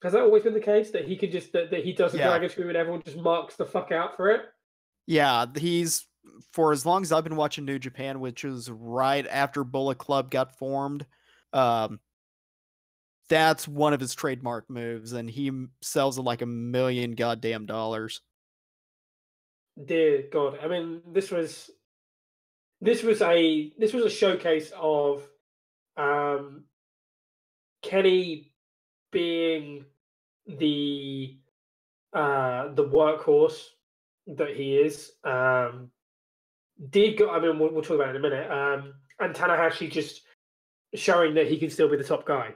Has that always been the case that he could just that he does a dragon screw and everyone just marks the fuck out for it? Yeah, he's for as long as I've been watching New Japan, which was right after Bullet Club got formed. That's one of his trademark moves, and he sells it like $1 million goddamn dollars. Dear God, I mean, this was a showcase of Kenny being the workhorse that he is. I mean, we'll talk about it in a minute. And Tanahashi just showing that he can still be the top guy.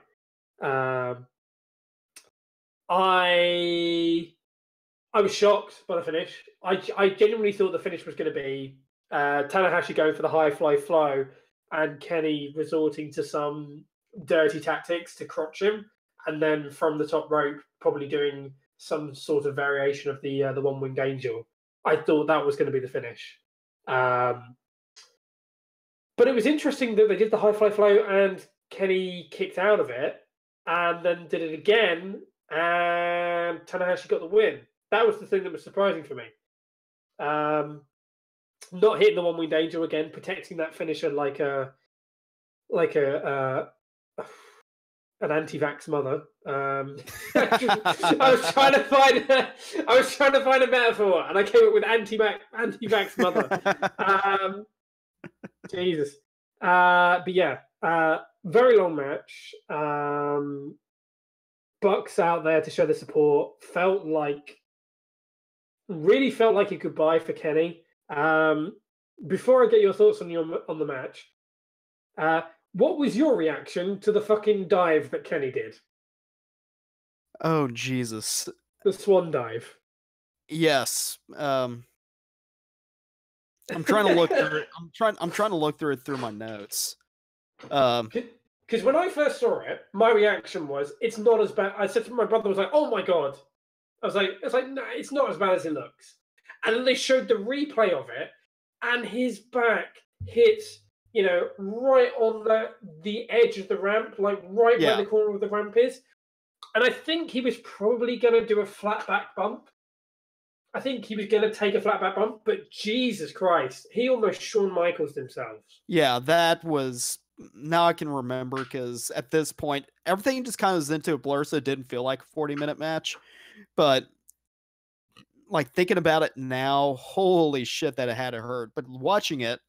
I was shocked by the finish. I genuinely thought the finish was going to be Tanahashi going for the high fly flow and Kenny resorting to some dirty tactics to crotch him, and then from the top rope probably doing some sort of variation of the one-winged angel. I thought that was going to be the finish. But it was interesting that they did the high fly flow and Kenny kicked out of it and then did it again and Tanahashi got the win. That was the thing that was surprising for me. Not hitting the one-winged angel again, protecting that finisher like an anti-vax mother. I was trying to find a metaphor, and I came up with anti-vax mother. Jesus. But yeah, very long match. Bucks out there to show the support. Really felt like a goodbye for Kenny. Before I get your thoughts on the match, what was your reaction to the fucking dive that Kenny did? Oh Jesus! The swan dive. Yes. I'm trying to look through it. I'm trying to look through it through my notes. Because when I first saw it, my reaction was, "It's not as bad." I said to my brother, "I was like, oh my God." I was like, no, it's not as bad as it looks. And then they showed the replay of it, and his back hits, right on the edge of the ramp, like right where the corner of the ramp is. And I think he was probably going to do a flat back bump. I think he was going to take a flat back bump, but Jesus Christ, he almost Shawn Michaels himself. Yeah, that was. Now I can remember because at this point, everything just kind of was into a blur, so it didn't feel like a 40-minute match. But like thinking about it now, holy shit, that it had to hurt. But watching it,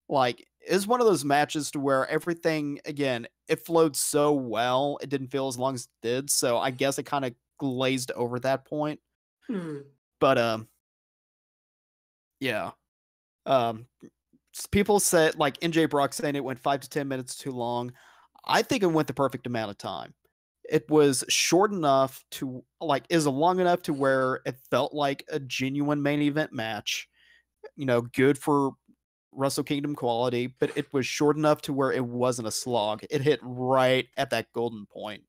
like, is one of those matches to where everything, again, it flowed so well, it didn't feel as long as it did. So I guess it kind of glazed over that point. But Yeah. Um, People said, like NJ Brock saying it went 5 to 10 minutes too long. I think it went the perfect amount of time. It was short enough to, like, is long enough to where it felt like a genuine main event match. Good for Wrestle Kingdom quality, but it was short enough to where it wasn't a slog. It hit right at that golden point.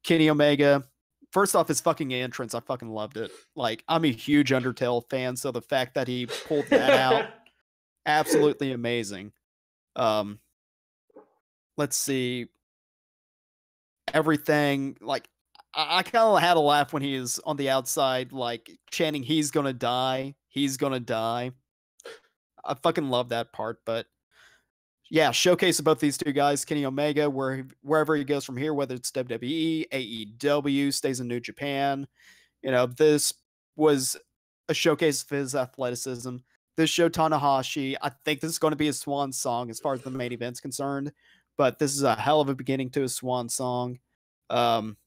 Kenny Omega, first off, his fucking entrance, I fucking loved it. Like, I'm a huge Undertale fan, so the fact that he pulled that out, absolutely amazing. Um, let's see, everything, like, I kind of had a laugh when he is on the outside, like chanting, "He's gonna die, he's gonna die." I fucking love that part, but yeah, showcase of both these two guys, Kenny Omega, wherever he goes from here, whether it's WWE, AEW, stays in New Japan. This was a showcase of his athleticism. This showed Tanahashi. I think this is going to be a swan song as far as the main event's concerned, but this is a hell of a beginning to a swan song. Um,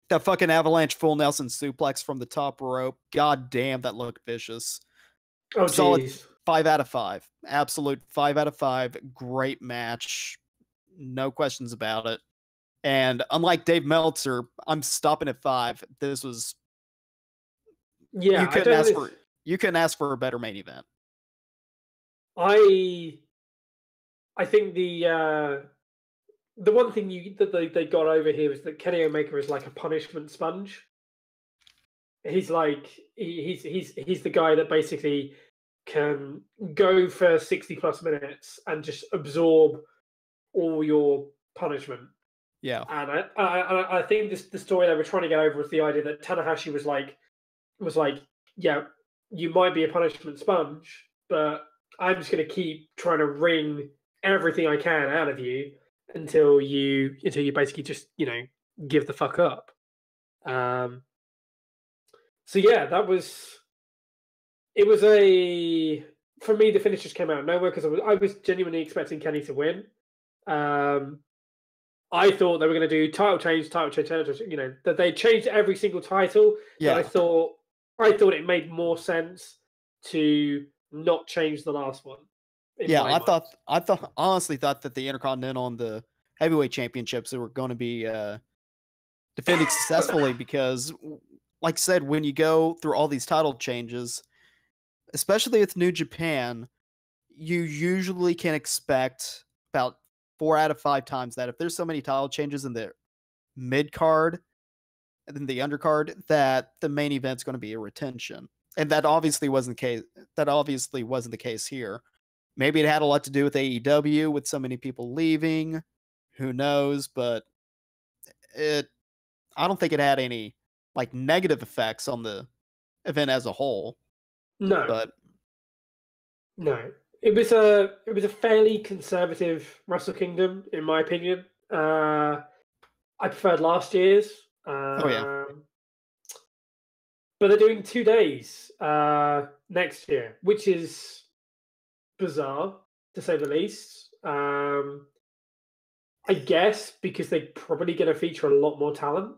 that fucking avalanche full Nelson suplex from the top rope. God damn, that looked vicious. Oh, Solid jeez. 5 out of 5. Absolute 5 out of 5. Great match. No questions about it. And unlike Dave Meltzer, I'm stopping at 5. This was Yeah, you couldn't ask for a better main event. I think the one thing that they got over here is that Kenny Omega is like a punishment sponge. He's like he's the guy that basically can go for 60 plus minutes and just absorb all your punishment. Yeah. And I think the story they were trying to get over was the idea that Tanahashi was like, yeah, you might be a punishment sponge, but I'm just going to keep trying to wring everything I can out of you until you basically just give the fuck up. So yeah, it was for me, the finish just came out of nowhere because I was genuinely expecting Kenny to win. I thought they were going to do title change, that they changed every single title. Yeah. I thought it made more sense to not change the last one. Yeah, I honestly thought that the Intercontinental and the Heavyweight Championships were going to be defending successfully because, like I said, when you go through all these title changes, especially with New Japan, you usually can expect about 4 out of 5 times that if there's so many title changes in the mid card and then the undercard, that the main event's going to be a retention. And that obviously wasn't the case. That obviously wasn't the case here. Maybe it had a lot to do with AEW, with so many people leaving. Who knows? But I don't think it had any like negative effects on the event as a whole. No, But no, it was a fairly conservative Wrestle Kingdom, in my opinion. I preferred last year's. oh yeah, But they're doing 2 days next year, which is bizarre to say the least. I guess because they're probably going to feature a lot more talent.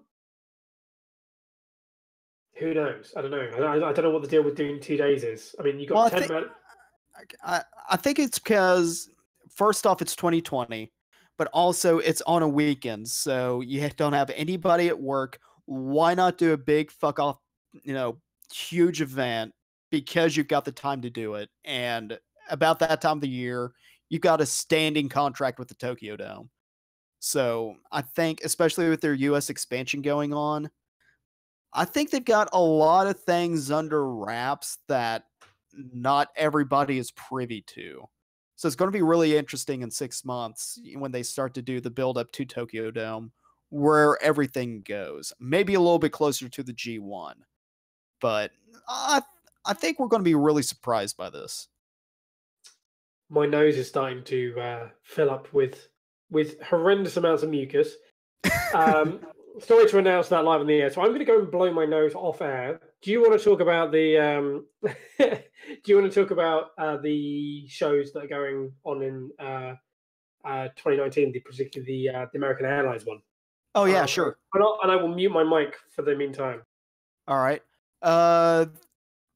Who knows? I don't know. I don't know what the deal with doing 2 days is. I mean, you got 10 minutes. I think it's because first off, it's 2020, but also it's on a weekend, so you don't have anybody at work. Why not do a big fuck off, huge event because you've got the time to do it? And about that time of the year, you've got a standing contract with the Tokyo Dome. So I think, especially with their US expansion going on, I think they've got a lot of things under wraps that not everybody is privy to. So it's going to be really interesting in 6 months when they start to do the build up to Tokyo Dome, where everything goes. Maybe a little bit closer to the G1, but I think we're going to be really surprised by this. My nose is starting to fill up with horrendous amounts of mucus. Sorry to announce that live on the air. So I'm going to go and blow my nose off air. Do you want to talk about the the shows that are going on in 2019, particularly the American Airlines one? Oh yeah, sure. And I will mute my mic for the meantime. All right.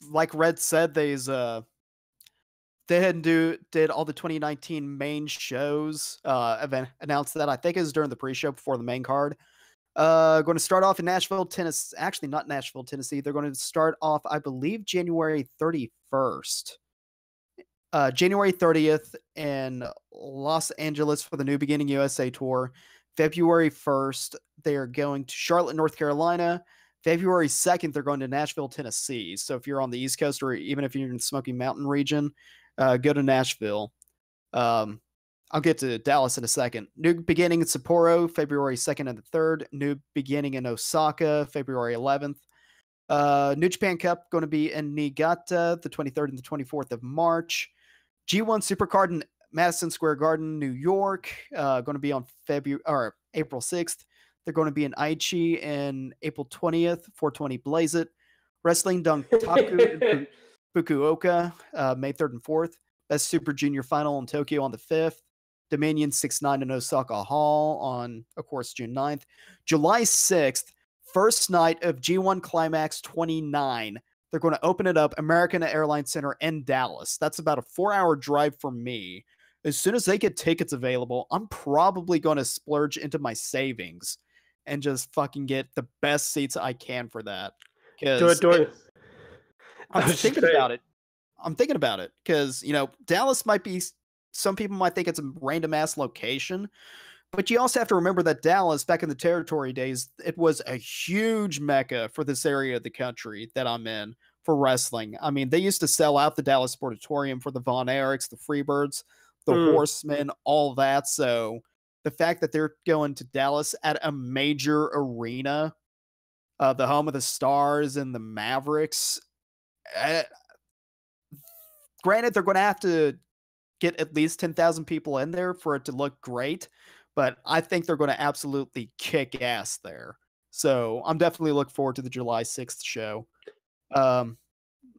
like Red said, they did all the 2019 main shows. Event announced that I think it was during the pre-show before the main card. Going to start off in Nashville, Tennessee. Actually, not Nashville, Tennessee. They're going to start off, I believe, January 31st. January 30th in Los Angeles for the New Beginning USA tour. February 1st, they are going to Charlotte, North Carolina. February 2nd, they're going to Nashville, Tennessee. So if you're on the East Coast or even if you're in the Smoky Mountain region, go to Nashville. I'll get to Dallas in a second. New Beginning in Sapporo, February 2nd and the 3rd. New Beginning in Osaka, February 11th. New Japan Cup going to be in Niigata, the 23rd and the 24th of March. G1 Supercard in Madison Square Garden, New York, going to be on April 6th. They're going to be in Aichi in April 20th, 420 Blaze It. Wrestling Dontaku in Fukuoka, May 3rd and 4th. Best Super Junior Final in Tokyo on the 5th. Dominion 6-9 in Osaka Hall on, of course, June 9th. July 6th, first night of G1 Climax 29. They're going to open it up, American Airlines Center in Dallas. That's about a 4-hour drive for me. As soon as they get tickets available, I'm probably going to splurge into my savings and just fucking get the best seats I can for that. I'm thinking about it. I'm thinking about it because, Dallas might be, some people might think it's a random ass location, but you also have to remember that Dallas, back in the territory days, it was a huge mecca for this area of the country that I'm in for wrestling. I mean, they used to sell out the Dallas Sportatorium for the Von Erichs, the Freebirds, the Horsemen, all that. So the fact that they're going to Dallas at a major arena, the home of the Stars and the Mavericks, granted, they're going to have to get at least 10,000 people in there for it to look great, but I think they're going to absolutely kick ass there. So I'm definitely looking forward to the July 6th show.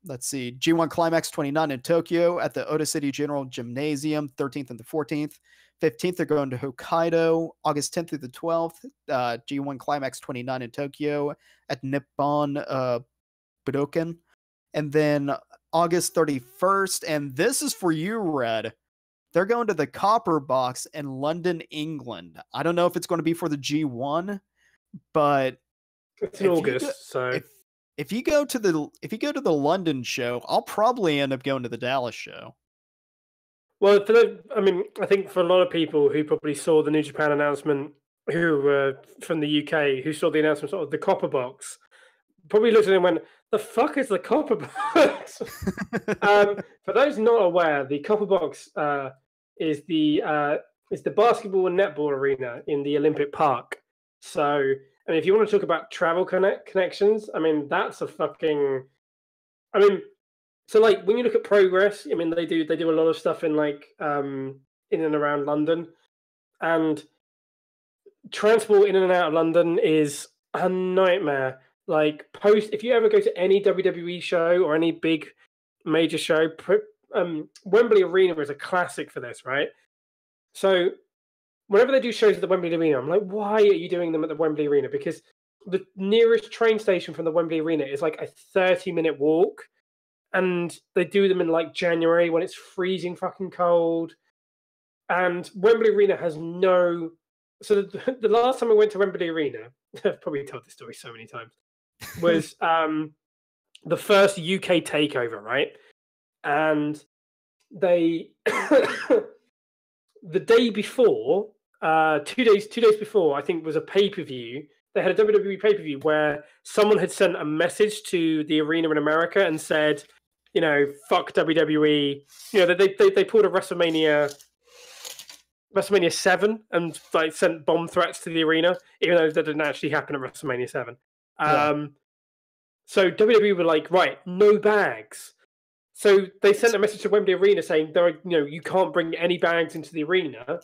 Let's see. G1 Climax 29 in Tokyo at the Oda City General Gymnasium, 13th and the 14th. 15th, they're going to Hokkaido, August 10th through the 12th. G1 Climax 29 in Tokyo at Nippon Budokan. And then August 31st, and this is for you, Red. They're going to the Copper Box in London, England. I don't know if it's going to be for the G1, but it's in August. So if you go to the London show, I'll probably end up going to the Dallas show. Well, I think for a lot of people who probably saw the New Japan announcement, who were from the UK, who saw the announcement of the Copper Box, probably looked at it and went, "The fuck is the Copper Box?" For those not aware, the Copper Box is the basketball and netball arena in the Olympic Park. So, if you want to talk about travel connections, that's a fucking. So like when you look at Progress, they do a lot of stuff in in and around London, and transport in and out of London is a nightmare. Like if you ever go to any WWE show or any big major show, Wembley Arena is a classic for this, right? So whenever they do shows at the Wembley Arena, I'm like, why are you doing them at the Wembley Arena? Because the nearest train station from the Wembley Arena is like a 30-minute walk, and they do them in like January when it's freezing fucking cold. And Wembley Arena has no. So the last time I went to Wembley Arena, I've probably told this story so many times, was the first UK takeover, right? And they the day before, 2 days before, I think was a pay-per-view. They had a WWE pay-per-view where someone had sent a message to the arena in America and said, fuck WWE. They pulled a WrestleMania 7 and sent bomb threats to the arena, even though that didn't actually happen at WrestleMania 7. So WWE were like, right, no bags. So they sent a message to Wembley Arena saying, you can't bring any bags into the arena.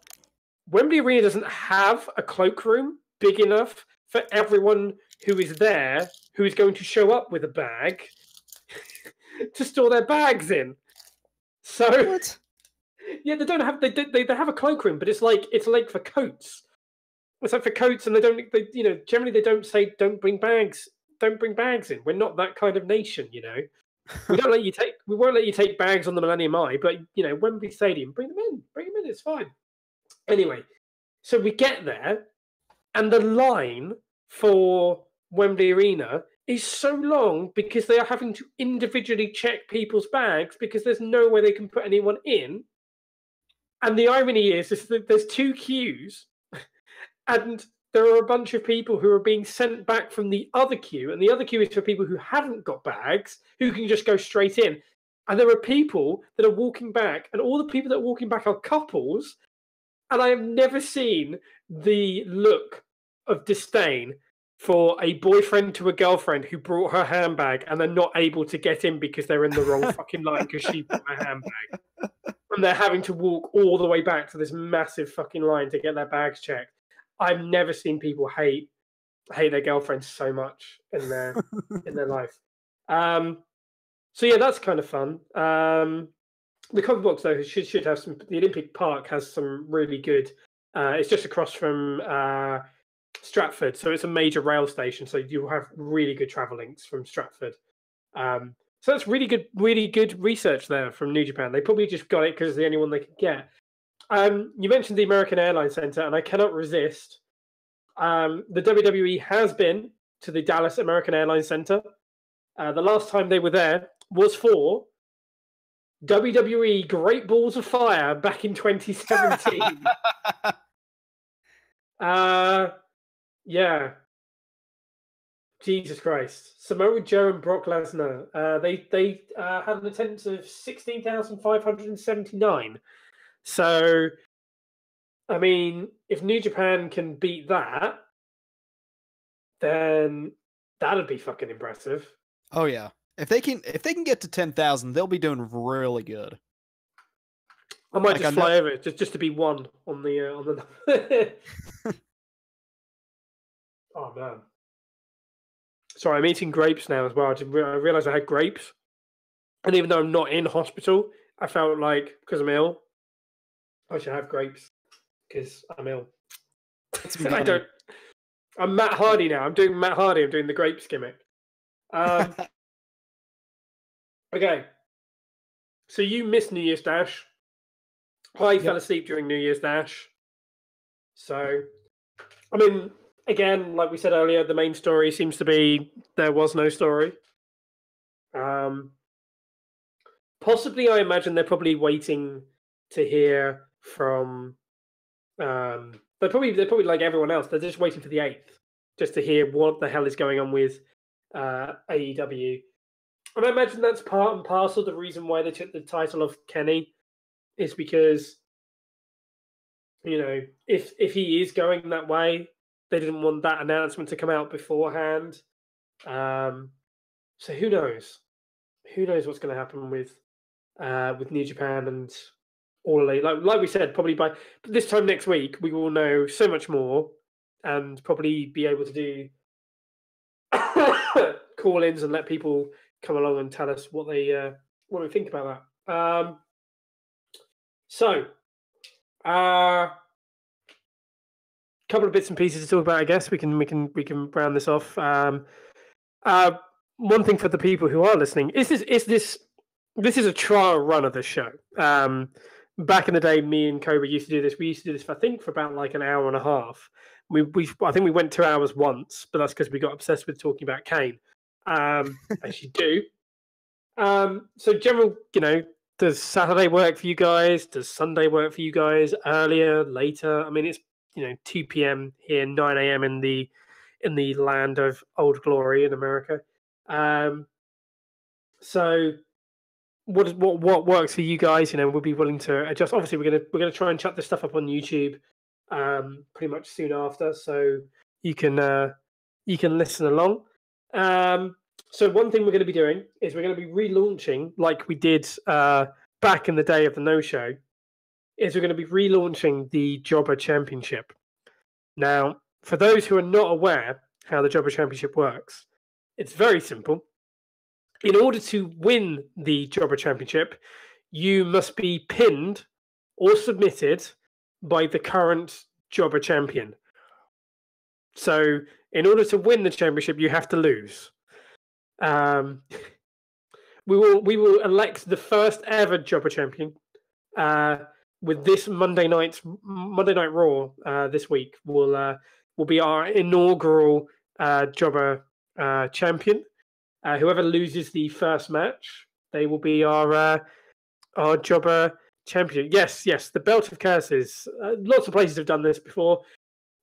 Wembley Arena doesn't have a cloakroom big enough for everyone who is there, who is going to show up with a bag to store their bags in. So what? Yeah, they don't have they have a cloakroom, but it's like for coats. It's like for coats, and generally they don't say don't bring bags in. We're not that kind of nation, We won't let you take bags on the Millennium Eye, but Wembley Stadium, bring them in, it's fine. Anyway, so we get there, and the line for Wembley Arena is so long because they are having to individually check people's bags because there's no way they can put anyone in. And the irony is that there's two queues, and there are a bunch of people who are being sent back from the other queue, and the other queue is for people who haven't got bags, who can just go straight in. And there are people that are walking back, and all the people that are walking back are couples, and I have never seen the look of disdain for a boyfriend to a girlfriend who brought her handbag and they're not able to get in because they're in the wrong fucking line because she brought her handbag. And they're having to walk all the way back to this massive fucking line to get their bags checked. I've never seen people hate their girlfriends so much in their life. So yeah, that's kind of fun. The comic box though should have some. The Olympic Park has some really good. It's just across from Stratford, so it's a major rail station. So you have really good travel links from Stratford. So that's really good research there from New Japan. They probably just got it because it's the only one they could get. You mentioned the American Airlines Center, and I cannot resist. The WWE has been to the Dallas American Airlines Center. The last time they were there was for WWE Great Balls of Fire back in 2017. Yeah. Jesus Christ. Samoa Joe and Brock Lesnar. They had an attendance of 16,579. So, I mean, if New Japan can beat that, then that'd be fucking impressive. Oh yeah. If they can get to 10,000, they'll be doing really good. I might just fly over just to be one on the Oh man. Sorry, I'm eating grapes now as well. I realized I had grapes. And even though I'm not in hospital, I felt like because I'm ill, I should have grapes because I'm ill. I'm Matt Hardy now. I'm doing Matt Hardy. I'm doing the grapes gimmick. Okay. So you missed New Year's Dash. I fell asleep during New Year's Dash. So, I mean, again, like we said earlier, the main story seems to be there was no story. Possibly, I imagine they're probably waiting to hear from. They're probably like everyone else. They're just waiting for the 8th, just to hear what the hell is going on with AEW. And I imagine that's part and parcel of the reason why they took the title of Kenny, is because, if he is going that way, they didn't want that announcement to come out beforehand. So who knows? Who knows what's going to happen with New Japan and All Elite? Like we said, probably by this time next week, we will know so much more and probably be able to do call-ins and let people come along and tell us what they think about that. So, couple of bits and pieces to talk about. I guess we can round this off. One thing for the people who are listening is this is a trial run of the show. Back in the day, me and Cobra used to do this. We used to do this, I think, for about like an hour and a half. I think we went 2 hours once, but that's because we got obsessed with talking about Kane, as you do. So general, does Saturday work for you guys? Does Sunday work for you guys? Earlier, later? I mean, it's 2 p.m. here, 9 a.m. in the land of old glory in America. So what works for you guys? We'll be willing to adjust. Obviously, we're gonna try and chuck this stuff up on YouTube pretty much soon after, so you can listen along. So one thing we're going to be doing is we're going to be relaunching, like we did back in the day of the no-show, is we're going to be relaunching the Jobber Championship. Now, for those who are not aware how the Jobber Championship works, it's very simple. In order to win the Jobber Championship, you must be pinned or submitted by the current Jobber Champion. So, in order to win the championship, you have to lose. we will elect the first ever Jobber champion. With this Monday Night Raw this week will be our inaugural Jobber champion. Whoever loses the first match, they will be our Jobber champion. Yes, the Belt of Curses. Lots of places have done this before,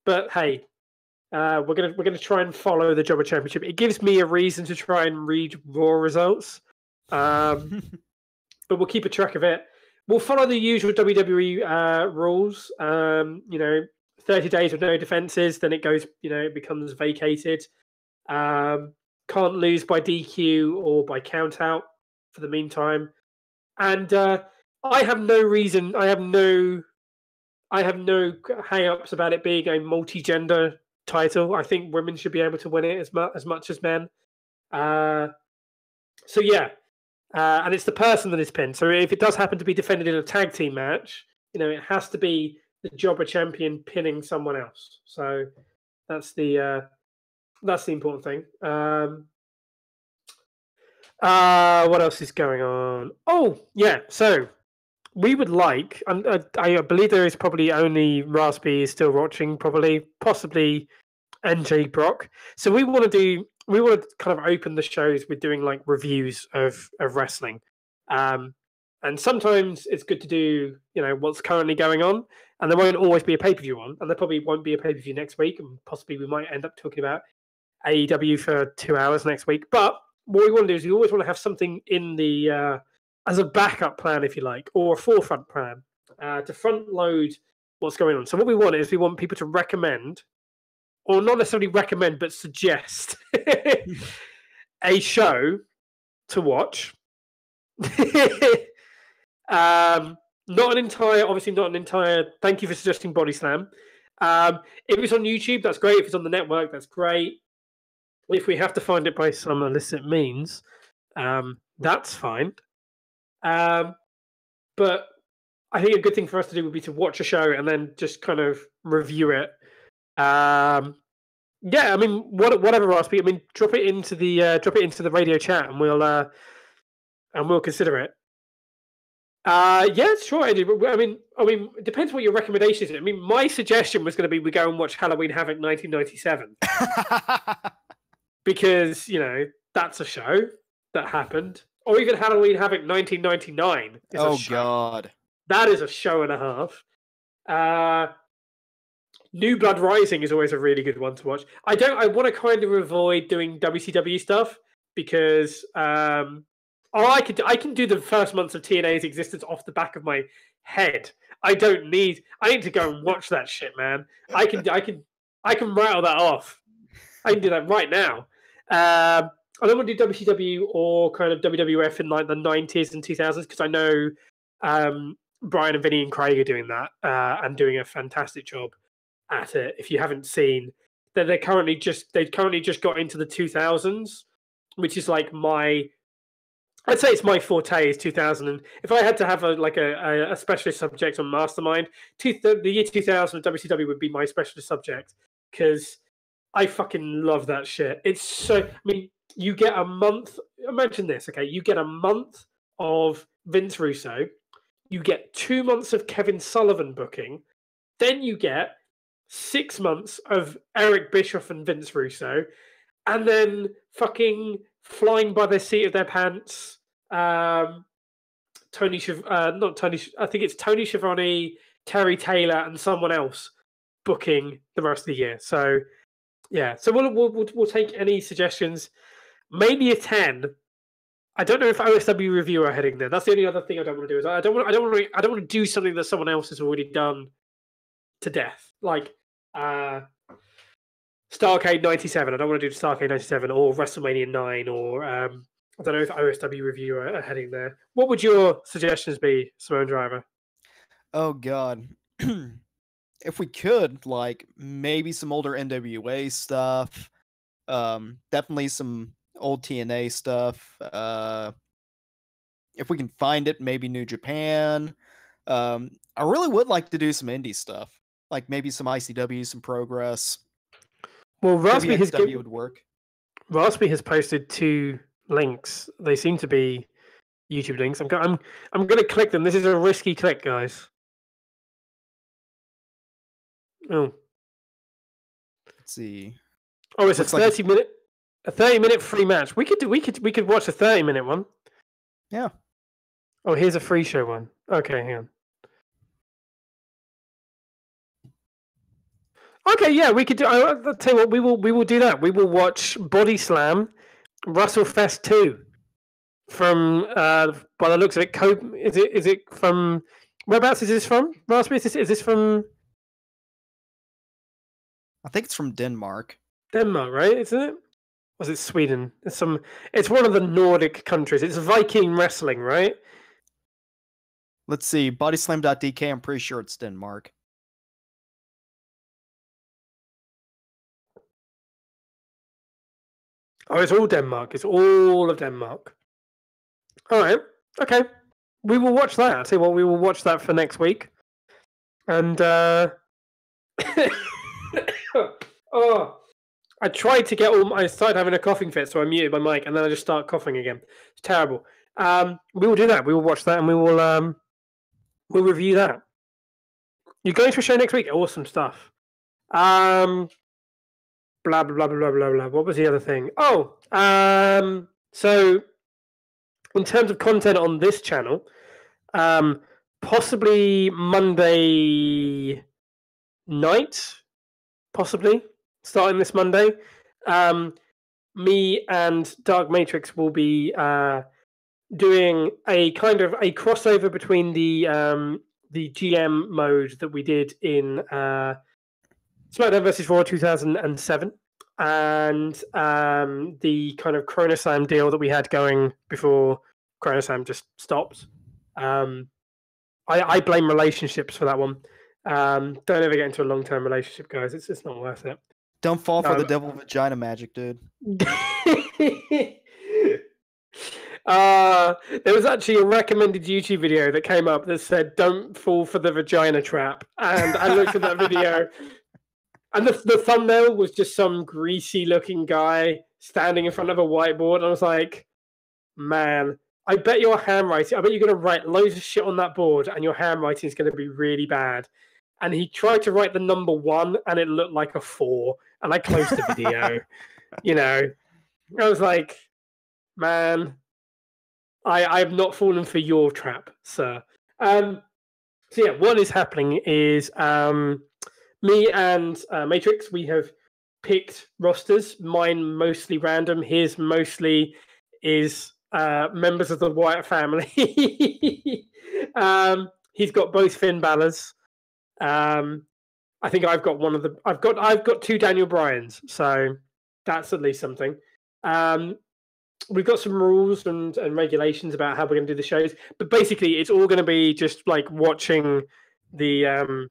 but hey, we're gonna try and follow the Jobber Championship. It gives me a reason to try and read Raw results, but we'll keep a track of it. We'll follow the usual WWE rules. 30 days with no defenses, then it goes. It becomes vacated. Can't lose by DQ or by count out for the meantime. And I have no reason. I have no hang-ups about it being a multi-gender title. I think women should be able to win it as much as men. So yeah, and it's the person that is pinned. So if it does happen to be defended in a tag team match, it has to be the Jobber champion pinning someone else. So that's the important thing. What else is going on? Oh yeah, so we would like, I believe there is probably only Raspy is still watching, possibly NJ Brock. So we want to kind of open the shows with doing like reviews of wrestling. And sometimes it's good to do, what's currently going on. And there won't always be a pay-per-view on, and there probably won't be a pay-per-view next week, and possibly we might end up talking about AEW for 2 hours next week. But what we want to do is we always want to have something in the as a backup plan, if you like, or a forefront plan to front load what's going on. So what we want is we want people to recommend, or not necessarily recommend, but suggest a show to watch. Obviously not an entire. Thank you for suggesting Body Slam. If it's on YouTube, that's great. If it's on the network, that's great. If we have to find it by some illicit means, that's fine. But I think a good thing for us to do would be to watch a show and then just kind of review it. Yeah, I mean, whatever, Raspy. I mean, drop it into the radio chat, and we'll consider it. Yeah, sure, Eddie. I mean, it depends what your recommendation is. I mean, my suggestion was going to be we go and watch Halloween Havoc 1997 because that's a show that happened, or even Halloween Havoc 1999. Oh God, that is a show and a half. New Blood Rising is always a really good one to watch. I want to kind of avoid doing WCW stuff because I can do the first months of TNA's existence off the back of my head. I need to go and watch that shit, man. I can rattle that off. I can do that right now. I don't want to do WCW or kind of WWF in like the 90s and 2000s because I know Brian and Vinny and Craig are doing that and doing a fantastic job at it. If you haven't seen, they've currently just got into the 2000s, which is like I'd say it's my forte is 2000. And if I had to have a specialist subject on Mastermind, the year 2000 of WCW would be my specialist subject because I fucking love that shit. It's so. I mean, you get a month. Imagine this, okay? You get a month of Vince Russo. You get 2 months of Kevin Sullivan booking. Then you get 6 months of Eric Bischoff and Vince Russo, and then fucking flying by the seat of their pants. I think it's Tony Schiavone, Terry Taylor, and someone else booking the rest of the year. So yeah, so we'll take any suggestions. Maybe a 10. I don't know if OSW review are heading there. That's the only other thing I don't want to do. Is I don't want to do something that someone else has already done to death, like Starrcade 97. I don't want to do Starrcade 97 or WrestleMania 9 or I don't know if OSW review are heading there. What would your suggestions be, Samoan Driver? Oh God. If we could, like, maybe some older NWA stuff, definitely some old TNA stuff. If we can find it, maybe New Japan. I really would like to do some indie stuff, like maybe some ICW, some Progress. Well, Raspy would work. Raspy has posted 2 links. They seem to be YouTube links. I'm going to click them. This is a risky click, guys. Oh, Let's see. oh, it's a 30-minute free match. We could watch a 30-minute one. Yeah. Oh, here's a free show one. Okay, hang on. Okay, yeah, we could do. I'll tell you what, we will do that. We will watch Body Slam, WrestleFest 2 from. By the looks of it, is it from? Whereabouts is this from? Raspberry, is this from? I think it's from Denmark. Denmark, right? Isn't it? Was it Sweden? It's one of the Nordic countries. It's Viking wrestling, right? Let's see. Bodyslam.dk. I'm pretty sure it's Denmark. Oh, it's all Denmark. It's all of Denmark. All right. Okay. We will watch that. I'll tell you what, we will watch that for next week. And oh, I tried to get I started having a coughing fit, so I muted my mic, and then I just start coughing again. It's terrible. We will do that. We will watch that, and we will we'll review that. You're going to a show next week. Awesome stuff. Blah blah blah blah blah blah. What was the other thing? Oh, so in terms of content on this channel, possibly Monday night, possibly starting this Monday. Me and Dark Matrix will be doing a kind of a crossover between the GM mode that we did in SmackDown vs. Raw 2007 and the kind of Chronosam deal that we had going before Chronosam just stopped. I blame relationships for that one. Don't ever get into a long-term relationship, guys. It's just not worth it. Don't fall for the devil vagina magic, dude. There was actually a recommended YouTube video that came up that said, "Don't fall for the vagina trap." And I looked at that video, and the thumbnail was just some greasy-looking guy standing in front of a whiteboard. And I was like, man, I bet your handwriting, I bet you're going to write loads of shit on that board, and your handwriting is going to be really bad. And he tried to write the number 1, and it looked like a 4. And I closed the video. You know, I was like, man, I have not fallen for your trap, sir. So yeah, what is happening is me and Matrix, we have picked rosters. Mine mostly random. His mostly is members of the Wyatt family. He's got both Finn Balor's. I think I've got one of the. I've got 2 Daniel Bryans, so that's at least something. We've got some rules and regulations about how we're going to do the shows, but basically, it's all going to be just like watching the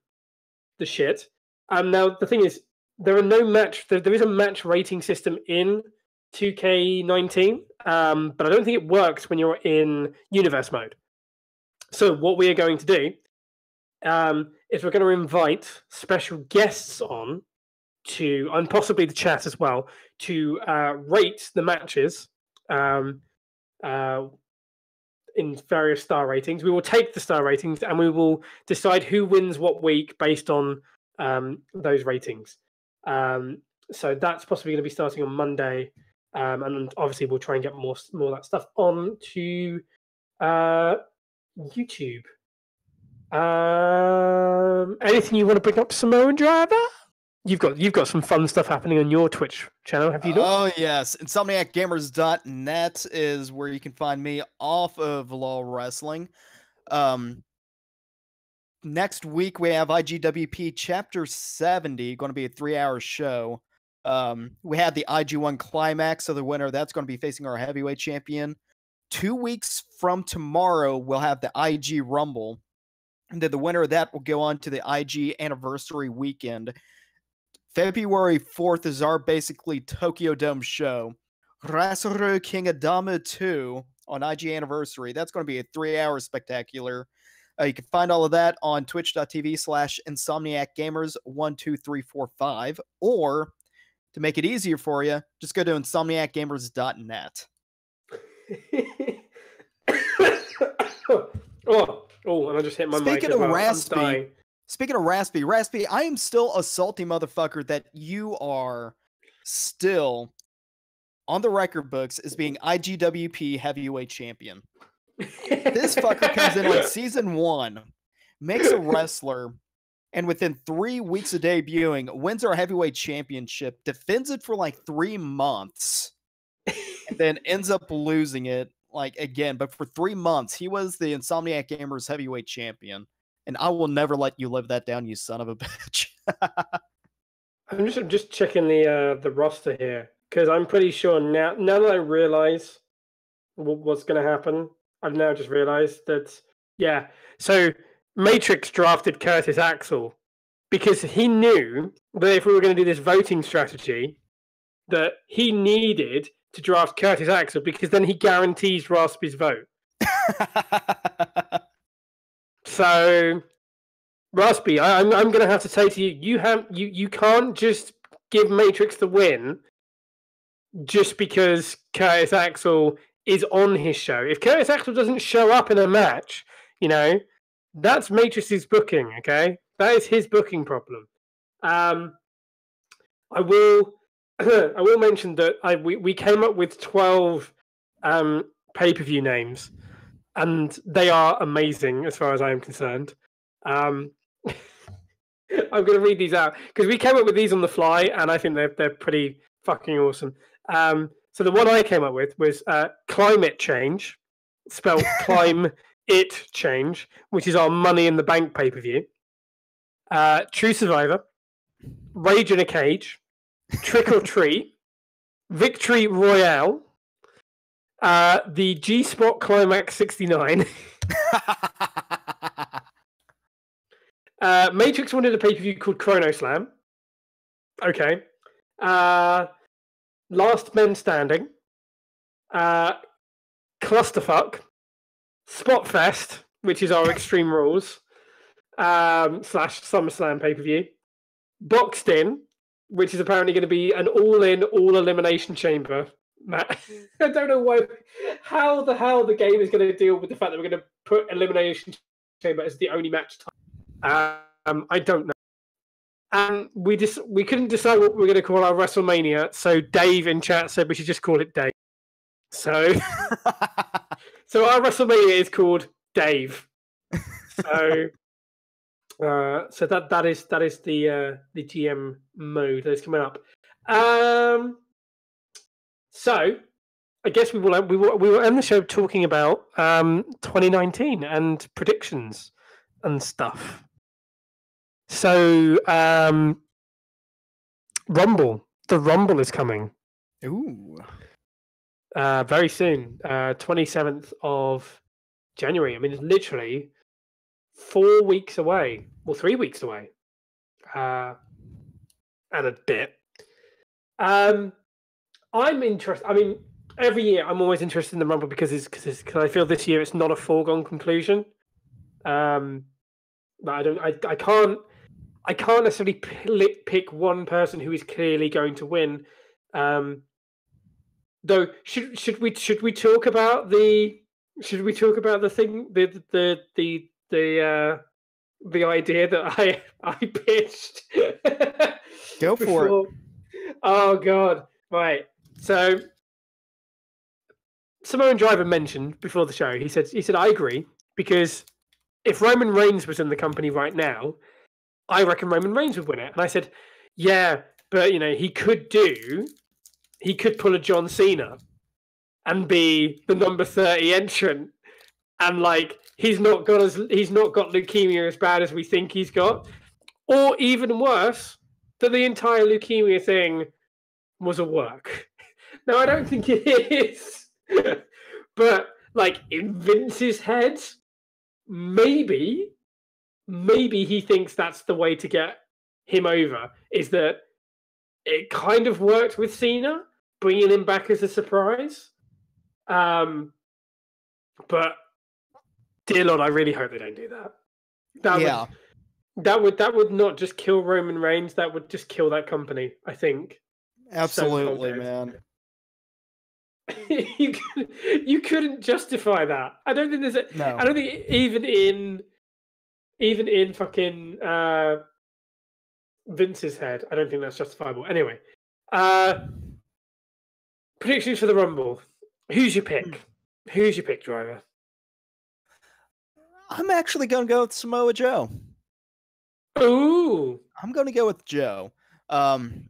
shit. Now the thing is, there are no match. There is a match rating system in 2K19, but I don't think it works when you're in universe mode. So what we are going to do is we're going to invite special guests on to, and possibly the chat as well, to rate the matches in various star ratings. We will take the star ratings and we will decide who wins what week based on those ratings. So that's possibly going to be starting on Monday. And obviously we'll try and get more of that stuff on to YouTube. Anything you want to bring up, Samoan Driver? You've got some fun stuff happening on your Twitch channel, have you not? Oh yes, InsomniacGamers.net is where you can find me off of LOL Wrestling. Next week we have IGWP Chapter 70, going to be a 3-hour show. We had the IG1 Climax, so the winner that's going to be facing our heavyweight champion. 2 weeks from tomorrow, we'll have the IG Rumble. And then the winner of that will go on to the IG Anniversary Weekend. February 4th is our basically Tokyo Dome show. Wrestle Kingdom 2 on IG Anniversary. That's going to be a 3-hour spectacular. You can find all of that on twitch.tv/InsomniacGamers12345. Or, to make it easier for you, just go to InsomniacGamers.net. and I just hit my mic as well. I'm dying. Speaking of Raspy, I am still a salty motherfucker that you are still on the record books as being IGWP heavyweight champion. This fucker comes in on season 1, makes a wrestler, and within 3 weeks of debuting, wins our heavyweight championship, defends it for like 3 months, and then ends up losing it like again. But for 3 months, he was the Insomniac Gamers heavyweight champion. And I will never let you live that down, you son of a bitch. I'm just checking the roster here because I'm pretty sure now that I realize what's going to happen, I've now just realized that So Matrix drafted Curtis Axel because he knew that if we were going to do this voting strategy, that he needed to draft Curtis Axel because then he guarantees Raspy's vote. So, Raspy, I'm going to have to say to you, you can't just give Matrix the win just because Curtis Axel is on his show. If Curtis Axel doesn't show up in a match, that's Matrix's booking. Okay, that is his booking problem. I will mention that we came up with 12 pay-per-view names. And they are amazing as far as I am concerned. I'm going to read these out because we came up with these on the fly, and I think they're pretty fucking awesome. So the one I came up with was Climate Change, spelled Climb It Change, which is our Money in the Bank pay-per-view. True Survivor, Rage in a Cage, Trick or Treat, Victory Royale, the G-Spot Climax 69. Matrix wanted a pay-per-view called Chrono Slam. Okay. Last Men Standing. Clusterfuck. Spotfest, which is our Extreme Rules / SummerSlam pay-per-view. Boxed In, which is apparently going to be an all-in, all-elimination chamber. Matt, I don't know how the hell the game is going to deal with the fact that we're going to put Elimination Chamber as the only match type. I don't know. And we couldn't decide what we were going to call our WrestleMania, so Dave in chat said we should just call it Dave. So, so our WrestleMania is called Dave. So, so that is the GM mode that is coming up. So, I guess we will end the show talking about 2019 and predictions and stuff. So, Rumble. The Rumble is coming. Ooh. Very soon. 27th of January. I mean, it's literally 4 weeks away. Well, 3 weeks away. And a bit. I'm interested. I mean, every year I'm always interested in the Rumble because I feel this year it's not a foregone conclusion. But I can't necessarily pick one person who is clearly going to win. Though should we talk about the thing the idea that I pitched? Go for it. Oh God! Right. So Samoan Driver mentioned before the show. He said I agree because if Roman Reigns was in the company right now, I reckon Roman Reigns would win it. And I said, yeah, but he could pull a John Cena and be the number 30 entrant, and he's not got leukemia as bad as we think he's got, or even worse, that the entire leukemia thing was a work. Now I don't think it is, but in Vince's head, maybe he thinks that's the way to get him over, is that it kind of worked with Cena, bringing him back as a surprise. But dear Lord, I really hope they don't do that. That would not just kill Roman Reigns, that would just kill that company, I think. Absolutely, man. you couldn't justify that. I don't think there's a. No. I don't think even in fucking Vince's head, I don't think that's justifiable. Anyway, predictions for the Rumble. Who's your pick? Who's your pick, Driver? I'm actually going to go with Samoa Joe. Ooh. I'm going to go with Joe. Braun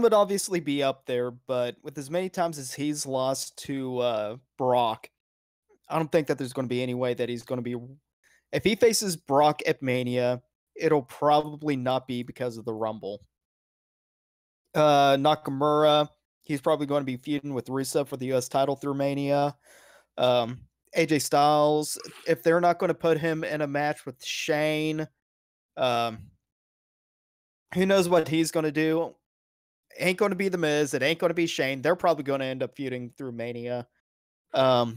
would obviously be up there, but with as many times as he's lost to Brock, I don't think that there's going to be any way that he's going to be... If he faces Brock at Mania, it'll probably not be because of the Rumble. Nakamura, he's probably going to be feuding with Rusev for the US title through Mania. AJ Styles, if they're not going to put him in a match with Shane, who knows what he's going to do? Ain't going to be The Miz. It ain't going to be Shane. They're probably going to end up feuding through Mania. But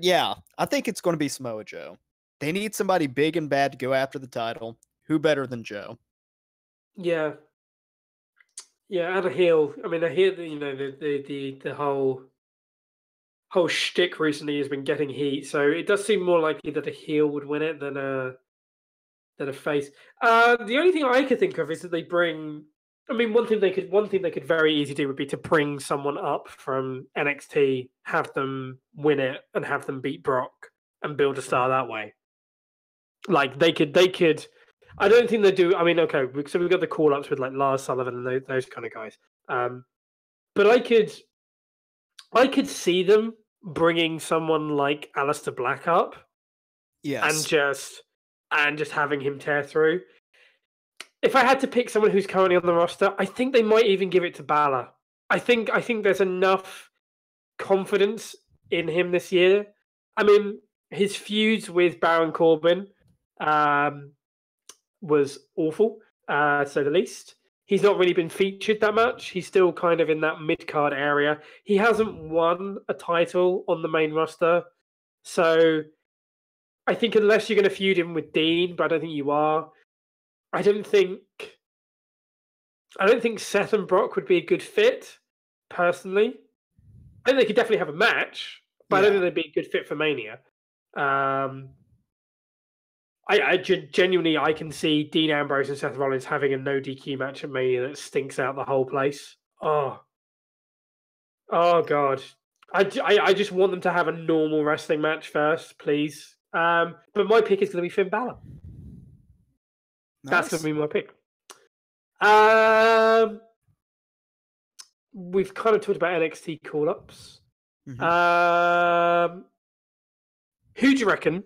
yeah, I think it's going to be Samoa Joe. They need somebody big and bad to go after the title. Who better than Joe? Yeah. Yeah, and a heel. I mean, I hear that, the whole shtick recently has been getting heat, so it does seem more likely that a heel would win it than a face. The only thing I could think of is that they bring. I mean, one thing they could very easily do would be to bring someone up from NXT, have them win it, and have them beat Brock and build a star that way. Like they could. I don't think they do. I mean, okay, so we've got the call ups with like Lars Sullivan and those kind of guys. But I could see them bringing someone like Aleister Black up, yes, and just having him tear through. If I had to pick someone who's currently on the roster, I think they might even give it to Balor. I think there's enough confidence in him this year. I mean, his feuds with Baron Corbin was awful, to say the least. He's not really been featured that much. He's still kind of in that mid-card area. He hasn't won a title on the main roster. So I think unless you're going to feud him with Dean, but I don't think you are, I don't think Seth and Brock would be a good fit, personally. I think they could definitely have a match, but I don't think they'd be a good fit for Mania. I genuinely, I can see Dean Ambrose and Seth Rollins having a no DQ match at Mania that stinks out the whole place. Oh God. I just want them to have a normal wrestling match first, please. But my pick is going to be Finn Balor. Nice. That's going to be my pick. We've kind of talked about NXT call-ups. Mm-hmm. Who do you reckon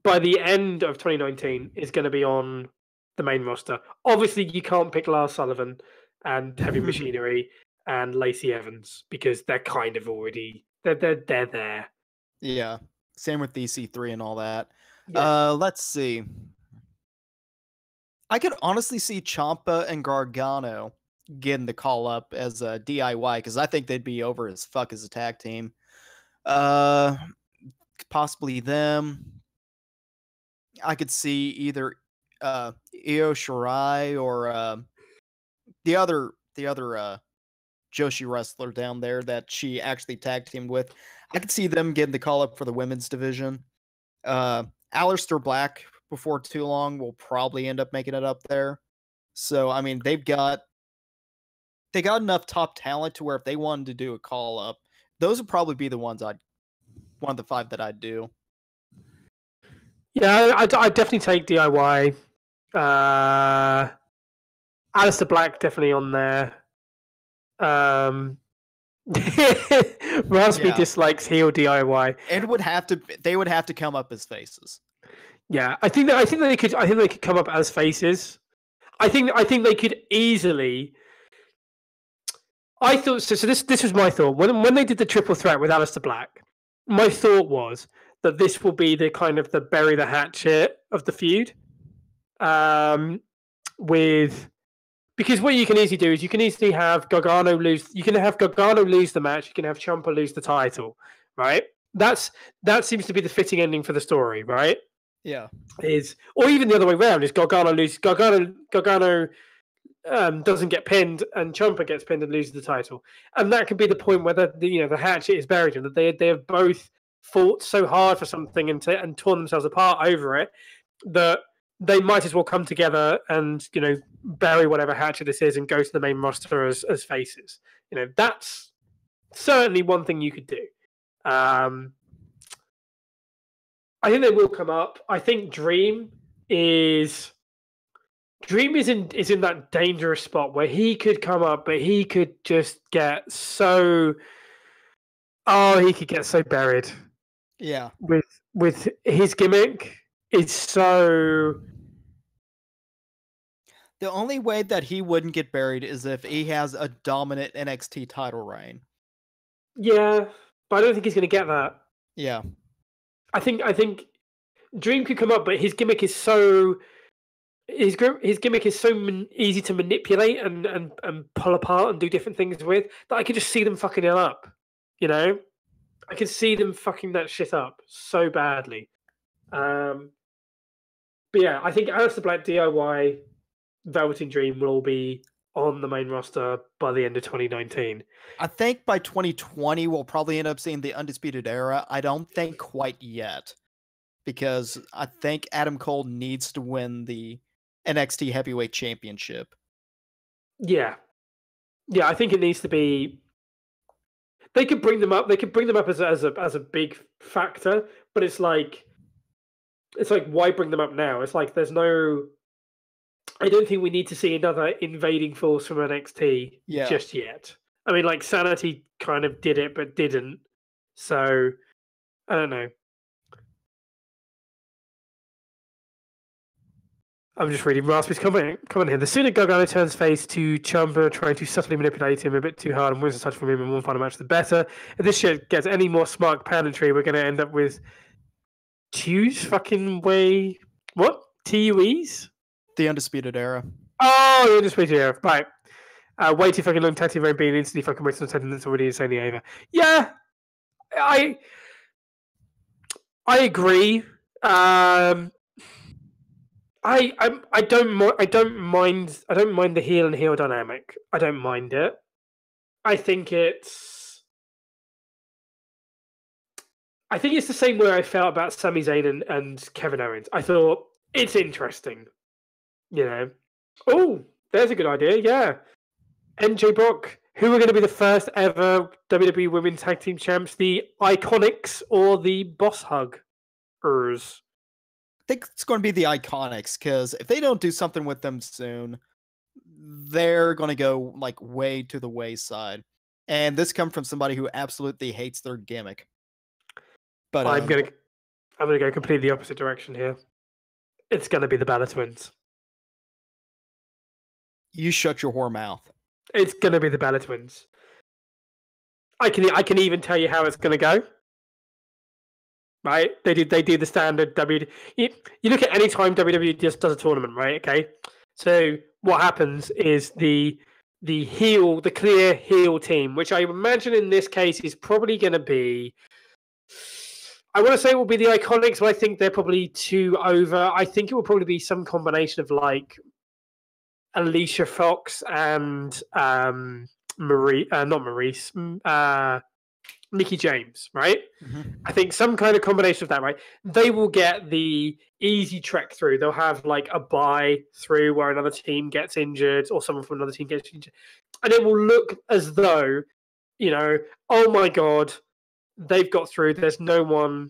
by the end of 2019 is going to be on the main roster? Obviously, you can't pick Lars Sullivan and Heavy Machinery and Lacey Evans because they're kind of already they're there. Yeah, same with EC3 and all that. Yeah. Let's see. I could honestly see Ciampa and Gargano getting the call up as a DIY because I think they'd be over as fuck as a tag team. Possibly them. I could see either Io Shirai or the other Joshi wrestler down there that she actually tag teamed with. I could see them getting the call up for the women's division. Aleister Black before too long will probably end up making it up there. So I mean they got enough top talent to where if they wanted to do a call up, those would probably be the ones one of the 5 that I'd do. Yeah, I'd definitely take DIY. Aleister Black definitely on there. Raspy dislikes heel DIY. They would have to come up as faces. Yeah, I think they could come up as faces. I think they could easily. I thought so. So this was my thought when they did the triple threat with Aleister Black. My thought was that this will be the kind of the bury the hatchet of the feud. Because what you can easily do is you can easily have Gargano lose. You can have Gargano lose the match. You can have Ciampa lose the title, right? That seems to be the fitting ending for the story, right? Yeah. Or even the other way around is Gargano doesn't get pinned and Ciampa gets pinned and loses the title. And that could be the point where the hatchet is buried and that they have both fought so hard for something and torn themselves apart over it that they might as well come together and bury whatever hatchet this is and go to the main roster as faces. That's certainly one thing you could do. I think they will come up. I think Dream is in that dangerous spot where he could come up, but he could just get so buried. Yeah. With his gimmick is so. The only way that he wouldn't get buried is if he has a dominant NXT title reign. Yeah, but I don't think he's going to get that. Yeah. I think Dream could come up, but his gimmick is so easy to manipulate and pull apart and do different things with that I could just see them fucking it up. I could see them fucking that shit up so badly. But yeah, I think Aleister Black, DIY, Velveteen Dream will all be on the main roster by the end of 2019. I think by 2020 we'll probably end up seeing the Undisputed Era. I don't think quite yet, because I think Adam Cole needs to win the NXT Heavyweight Championship. Yeah, I think it needs to be. They could bring them up. They could bring them up as a big factor, but it's like why bring them up now? It's like there's no. I don't think we need to see another invading force from NXT just yet. I mean, like Sanity kind of did it, but didn't. So I don't know. I'm just reading Raspy's comment here. The sooner Gargano turns face to Ciampa trying to subtly manipulate him a bit too hard and wins the touch from him in one final match, the better. If this shit gets any more smart pageantry, we're going to end up with Tues fucking way... What? TUEs? The Undisputed Era. Oh, the Undisputed Era. Right. Way too fucking long tag team reign being instantly fucking wasted on something that's already insanely over. Yeah. I agree. I don't mind the heel and heel dynamic. I don't mind it. I think it's the same way I felt about Sami Zayn and Kevin Owens. I thought it's interesting. Oh, there's a good idea. Yeah, NJ Brock, who are going to be the first ever WWE Women's Tag Team Champs, the Iconics or the Boss Huggers? I think it's going to be the Iconics, because if they don't do something with them soon, they're going to go like way to the wayside. And this comes from somebody who absolutely hates their gimmick. But I'm gonna go completely the opposite direction here. It's going to be the Balor Twins. You shut your whore mouth. It's going to be the Balor Twins. I can even tell you how it's going to go. Right? They do the standard WWE. You look at any time WWE just does a tournament, right? Okay. So what happens is the clear heel team, which I imagine in this case is probably going to be. I want to say it will be the Iconics, but I think they're probably too over. I think it will probably be some combination of like Alicia Fox and Mickie James, right? Mm-hmm. I think some kind of combination of that, right? They will get the easy trek through. They'll have like a bye through where another team gets injured or someone from another team gets injured. And it will look as though, oh my God, they've got through. There's no one.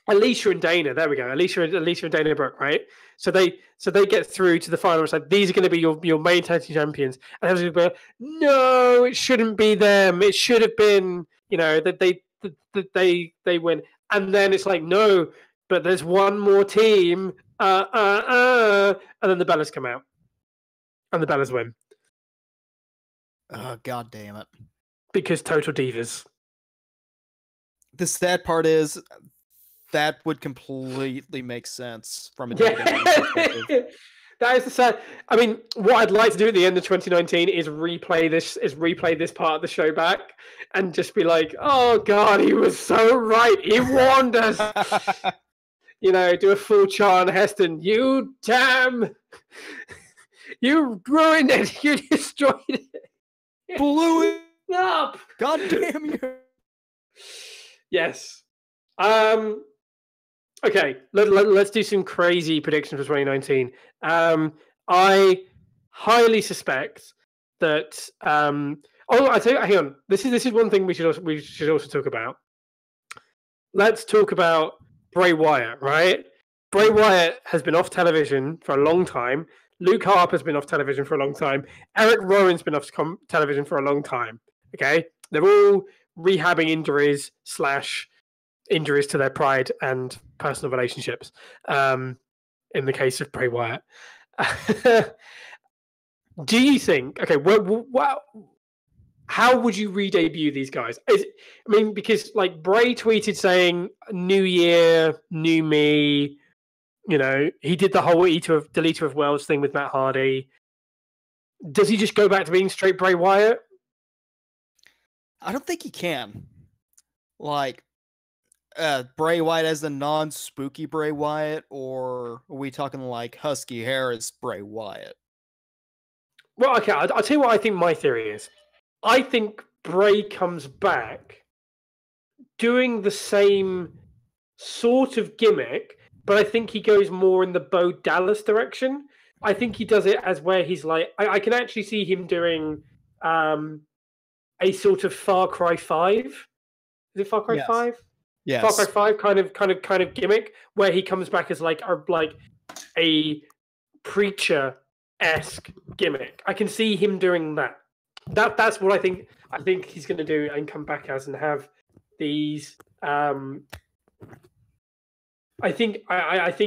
Alicia and Dana, there we go. Alicia and Dana Brooke, right? So they get through to the final. It's like, these are going to be your main tag team champions. And everyone's going to be like, no, it shouldn't be them. It should have been, that they win. And then it's like, no, but there's one more team. And then the Bellas come out. And the Bellas win. Oh, God damn it. Because total divas. The sad part is that would completely make sense from a WWE perspective. That is the sad. I mean, what I'd like to do at the end of 2019 is replay this part of the show back and just be like, oh God, he was so right. He warned us. Do a full Charlton Heston. You damn You ruined it. You destroyed it. Blew it up. God damn you. Yes. Okay, let's do some crazy predictions for 2019. I highly suspect that. I tell you, hang on. This is one thing we should also talk about. Let's talk about Bray Wyatt, right? Bray Wyatt has been off television for a long time. Luke Harper's been off television for a long time. Eric Rowan's been off television for a long time. Okay, they're all rehabbing injuries to their pride and personal relationships. In the case of Bray Wyatt, do you think? Okay, how would you re-debut these guys? Because like Bray tweeted saying "New Year, new me." You know, he did the whole deleter of worlds thing with Matt Hardy. Does he just go back to being straight Bray Wyatt? I don't think he can. Like, Bray Wyatt as the non-spooky Bray Wyatt, or are we talking like Husky Harris Bray Wyatt? Well, okay, I'll tell you what I think my theory is. I think Bray comes back doing the same sort of gimmick, but I think he goes more in the Bo Dallas direction. I think he does it as where he's like, I can actually see him doing a sort of Far Cry 5. Is it Far Cry 5? Yes. Far Cry 5 kind of gimmick where he comes back as like a preacher-esque gimmick. I can see him doing that. That's what I think. I think he's going to do and come back as and have these. I think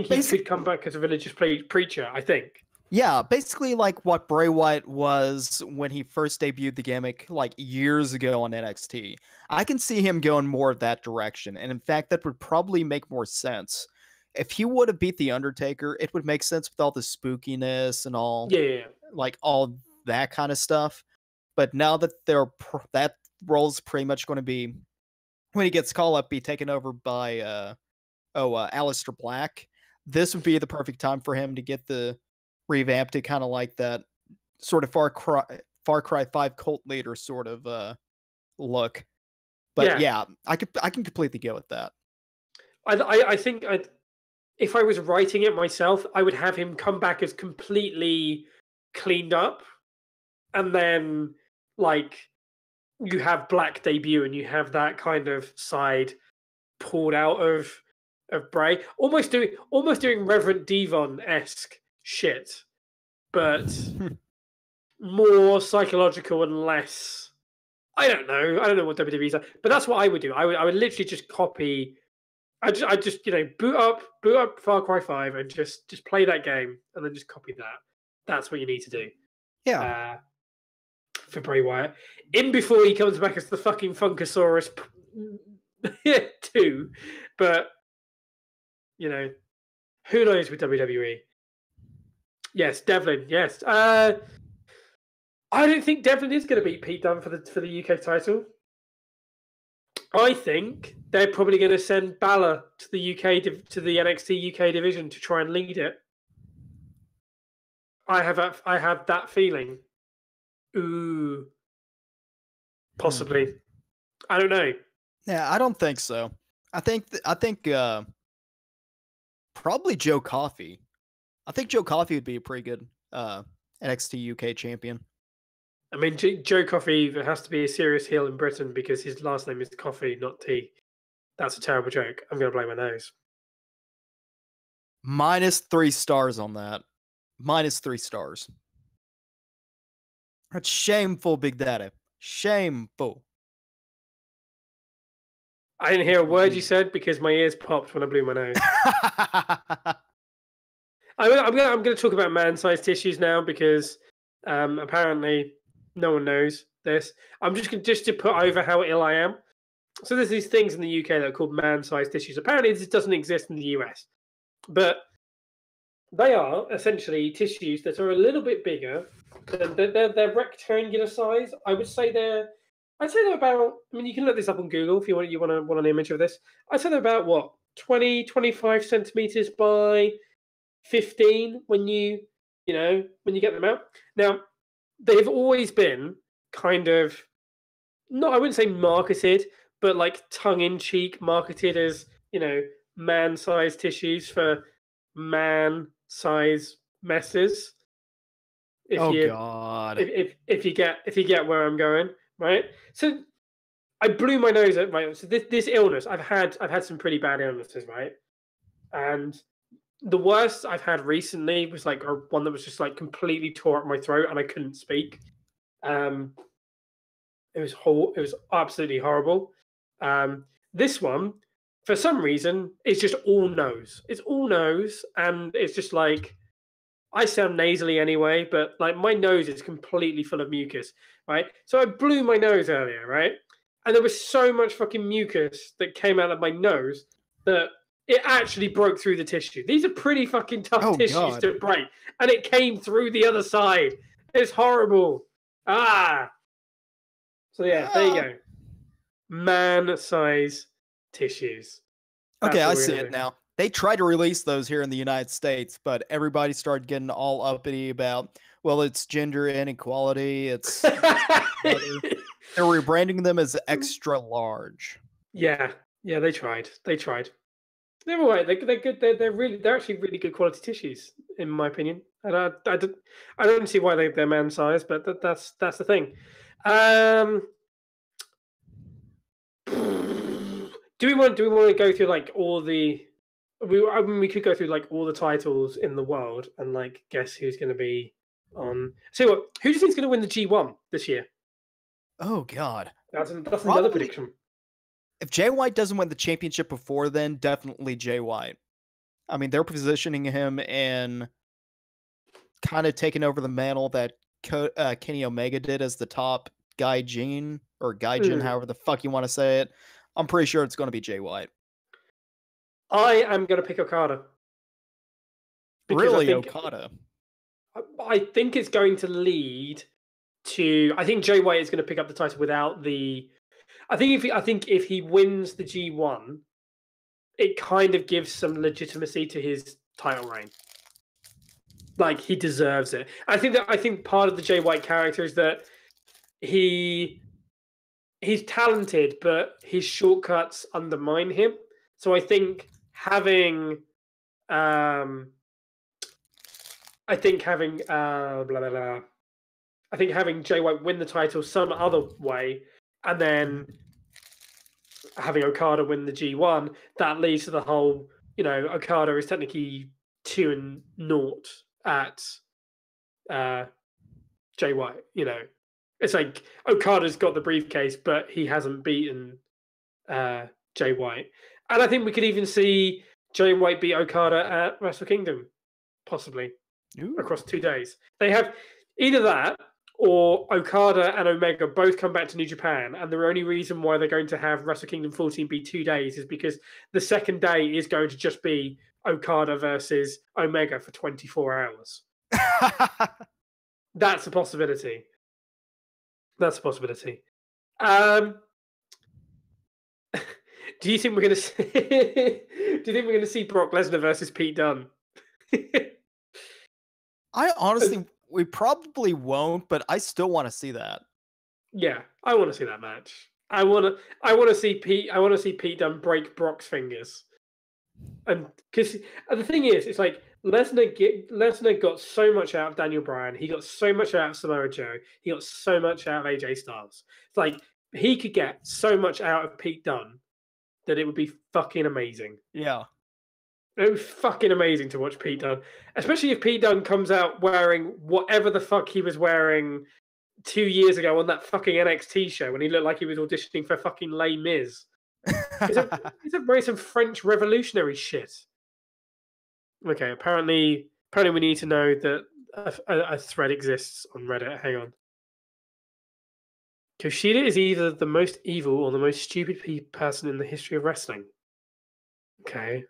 he could come back as a religious preacher. I think. Yeah, basically like what Bray Wyatt was when he first debuted the gimmick like years ago on NXT. I can see him going more of that direction, and in fact, that would probably make more sense. If he would have beat The Undertaker, it would make sense with all the spookiness and all, like all that kind of stuff. But now that that role's pretty much going to be, when he gets called up, be taken over by Aleister Black. This would be the perfect time for him to get the revamped to kind of like that sort of Far Cry 5 cult leader sort of look. But yeah, I can completely go with that. I think if I was writing it myself, I would have him come back as completely cleaned up, and then like you have Black debut and you have that kind of side pulled out of Bray, almost doing Reverend Devon-esque shit, but more psychological and less. I don't know what WWE's like, but that's what I would do. I would literally just copy. I just boot up Far Cry 5 and just play that game and then just copy that. That's what you need to do. Yeah. For Bray Wyatt, in before he comes back as the fucking Funkasaurus 2, but who knows with WWE? Yes, Devlin. Yes, I don't think Devlin is going to beat Pete Dunne for the UK title. I think they're probably going to send Balor to the UK to the NXT UK division to try and lead it. I have that feeling. Ooh, possibly. I don't know. Yeah, I don't think so. I think probably Joe Coffey. I think Joe Coffey would be a pretty good NXT UK champion. I mean, Joe Coffey has to be a serious heel in Britain because his last name is Coffey, not T. That's a terrible joke. I'm going to blow my nose. -3 stars on that. -3 stars. That's shameful, Big Daddy. Shameful. I didn't hear a word you said because my ears popped when I blew my nose. I'm going to talk about man-sized tissues now because apparently no one knows this. I'm just to put over how ill I am. So there's these things in the UK that are called man-sized tissues. Apparently this doesn't exist in the US, but they are essentially tissues that are a little bit bigger. They're rectangular size. I'd say they're about. I mean, you can look this up on Google if you want an image of this. I'd say they're about what 20-25 centimeters by 15 when you you know, when you get them out. Now, they've always been kind of, no, I wouldn't say marketed, but like tongue-in-cheek marketed as, you know, man-sized tissues for man-size messes. If Oh you God. if you get where I'm going, right? So I blew my nose at right. So this illness, I've had some pretty bad illnesses, right? And the worst I've had recently was like one that was just like completely tore up my throat and I couldn't speak. Um, it was It was absolutely horrible. This one, for some reason, is just all nose. It's all nose, and it's just like I sound nasally anyway, but like my nose is completely full of mucus, right? So I blew my nose earlier, right? And there was so much fucking mucus that came out of my nose that it actually broke through the tissue. These are pretty fucking tough Oh tissues God. to break, and it came through the other side. It's horrible. Ah. So yeah, there you go. Man-size tissues. That's Okay, what I we're see gonna it do. now. They tried to release those here in the United States, but everybody started getting all uppity about, well, it's gender inequality. They're rebranding them as extra large. Yeah, yeah, they tried. They tried. They're all right. They're good. They're actually really good quality tissues, in my opinion. And I don't see why they're man sized, but that's the thing. Um, do we want to go through like all the I mean, we could go through like all the titles in the world and like guess who's going to be on. So what? Who do you think is going to win the G1 this year? Oh God. That's another Probably prediction. if Jay White doesn't win the championship before then, definitely Jay White. I mean, they're positioning him in kind of taking over the mantle that Kenny Omega did as the top Gaijin or Gaijin, Mm. however the fuck you want to say it. I'm pretty sure it's going to be Jay White. I am going to pick Okada because Really, Okada? I think it's going to lead to. I think Jay White is going to pick up the title without the. I think if he wins the G1, it kind of gives some legitimacy to his title reign. Like he deserves it. I think part of the Jay White character is that he's talented, but his shortcuts undermine him. So I think having I think having blah blah blah. I think having Jay White win the title some other way, and then having Okada win the G1, that leads to the whole. You know, Okada is technically 2-0 at Jay White. You know, it's like Okada's got the briefcase, but he hasn't beaten Jay White, and I think we could even see Jay White beat Okada at Wrestle Kingdom, possibly. Ooh. Across 2 days. They have either that or Okada and Omega both come back to New Japan, and the only reason why they're going to have Wrestle Kingdom 14 be 2 days is because the second day is going to just be Okada versus Omega for 24 hours. That's a possibility. That's a possibility. Do you think we're going to see? Do you think we're going to see Brock Lesnar versus Pete Dunne? I honestly, we probably won't, but I still want to see that. Yeah, I want to see that match. I want to see Pete. I want to see Pete Dunne break Brock's fingers, and because the thing is, it's like Lesnar got so much out of Daniel Bryan. He got so much out of Samoa Joe. He got so much out of AJ Styles. It's like he could get so much out of Pete Dunne that it would be fucking amazing. Yeah. It was fucking amazing to watch Pete Dunne, especially if Pete Dunne comes out wearing whatever the fuck he was wearing 2 years ago on that fucking NXT show when he looked like he was auditioning for fucking Les Mis. Is it very some French revolutionary shit? Okay, apparently we need to know that a thread exists on Reddit. Hang on. Kushida is either the most evil or the most stupid person in the history of wrestling. Okay.